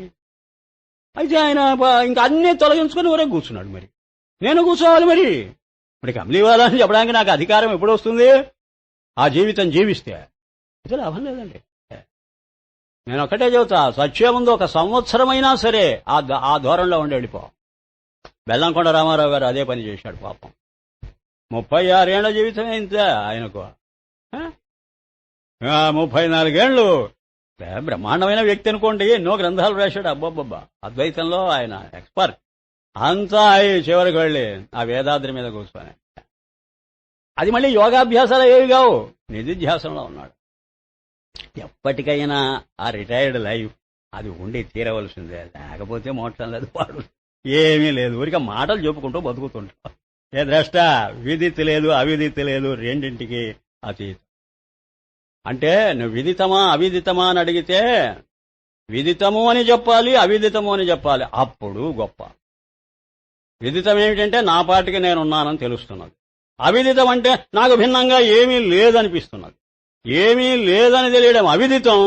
అయితే ఆయన ఇంకా అన్నీ తొలగించుకుని ఊరే కూర్చున్నాడు. మరి నేను కూర్చోవాలి. మరి ఇప్పుడు కమలి ఇవ్వాలని చెప్పడానికి నాకు అధికారం ఎప్పుడు వస్తుంది? ఆ జీవితం జీవిస్తే. అయితే లాభం లేదండి. నేను ఒక్కటే చెబుతా, సత్యం ముందు 1 సంవత్సరమైనా సరే ఆ ధోరణిలో ఉండి వెళ్ళిపో. బెల్లంకొండ రామారావు గారు అదే పని చేశాడు పాపం. 36 ఏళ్ల జీవితమే ఇంత ఆయనకు. 34 ఏళ్లు బ్రహ్మాండమైన వ్యక్తి అనుకోండి, ఎన్నో గ్రంథాలు రాశాడు. అబ్బబ్బబ్బా, అద్వైతంలో ఆయన ఎక్స్పర్ట్. అంతా చివరికి వెళ్ళి ఆ వేదాద్రి మీద కూర్చొని, అది మళ్ళీ యోగాభ్యాసాలు ఏవి కావు, నిధిధ్యాసంలో ఉన్నాడు. ఎప్పటికైనా ఆ రిటైర్డ్ లైఫ్ అది ఉండి తీరవలసిందే, లేకపోతే మోక్షం లేదు, పాడు ఏమీ లేదు. ఊరిక మాటలు చెప్పుకుంటూ బతుకుతుంటాం. ఏ ద్రష్ట విదితి లేదు, అవిదితి లేదు, రెండింటికి అతీతం. అంటే నువ్వు విదితమా అవిదితమా అని అడిగితే విదితము అని చెప్పాలి, అవిదితము అని చెప్పాలి, అప్పుడు గొప్ప. విదితం ఏమిటంటే నా పాటికి నేనున్నానని తెలుస్తున్నది. అవిదితం అంటే నాకు భిన్నంగా ఏమీ లేదనిపిస్తున్నది. ఏమీ లేదని తెలియడం అవిదితం.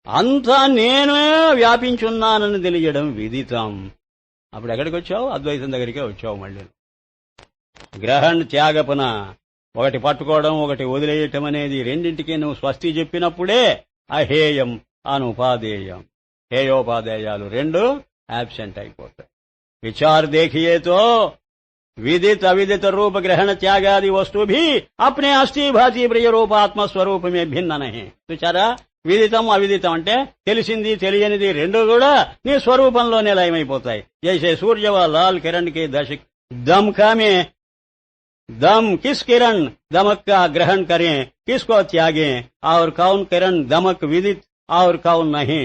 అంతా నేనే వ్యాపించున్నానని తెలియడం విదితం. అప్పుడు ఎక్కడికి వచ్చావు? అద్వైతం దగ్గరికే వచ్చావు. మళ్ళీ గ్రహణ త్యాగపున ఒకటి పట్టుకోవడం ఒకటి వదిలేయటం అనేది రెండింటికి నువ్వు స్వస్తి చెప్పినప్పుడే అహేయం అనుపాదేయం, హేయోపాదేయాలు రెండు యాబ్సెంట్ అయిపోతాయి. విచార్ దేఖియేతో विदित अविदित रूप ग्रहण त्यागादि वस्तु भी अपने अस्थि भाति प्रिय रूप आत्मस्वरूप में भिन्न नहीं. చూచారా, విదితం అవిదితం అంటే తెలిసింది తెలియనిది రెండు కూడా నీ స్వరూపంలోనే లయమైపోతాయి. जैसे सूर्य व लाल किरण के दमका में दम किस किरण दमक का ग्रहण करें, किसको त्यागें, और कौन किरण दमक विदित और कौन नहीं.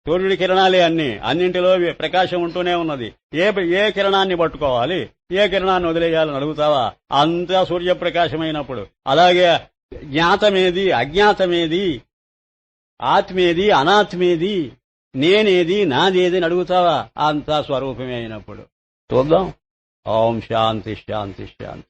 సూర్యుడి కిరణాలే అన్నింటిలో ప్రకాశం ఉంటూనే ఉన్నది. ఏ కిరణాన్ని పట్టుకోవాలి, ఏ కిరణాన్ని వదిలేయాలని అడుగుతావా? అంతా సూర్యప్రకాశమైనప్పుడు. అలాగే జ్ఞాతమేది అజ్ఞాతమేది, ఆత్మేది అనాత్మేది, నేనేది నాదేది అని అడుగుతావా? అంతా స్వరూపమే అయినప్పుడు. చూద్దాం. ఓం శాంతి శాంతి శాంతి.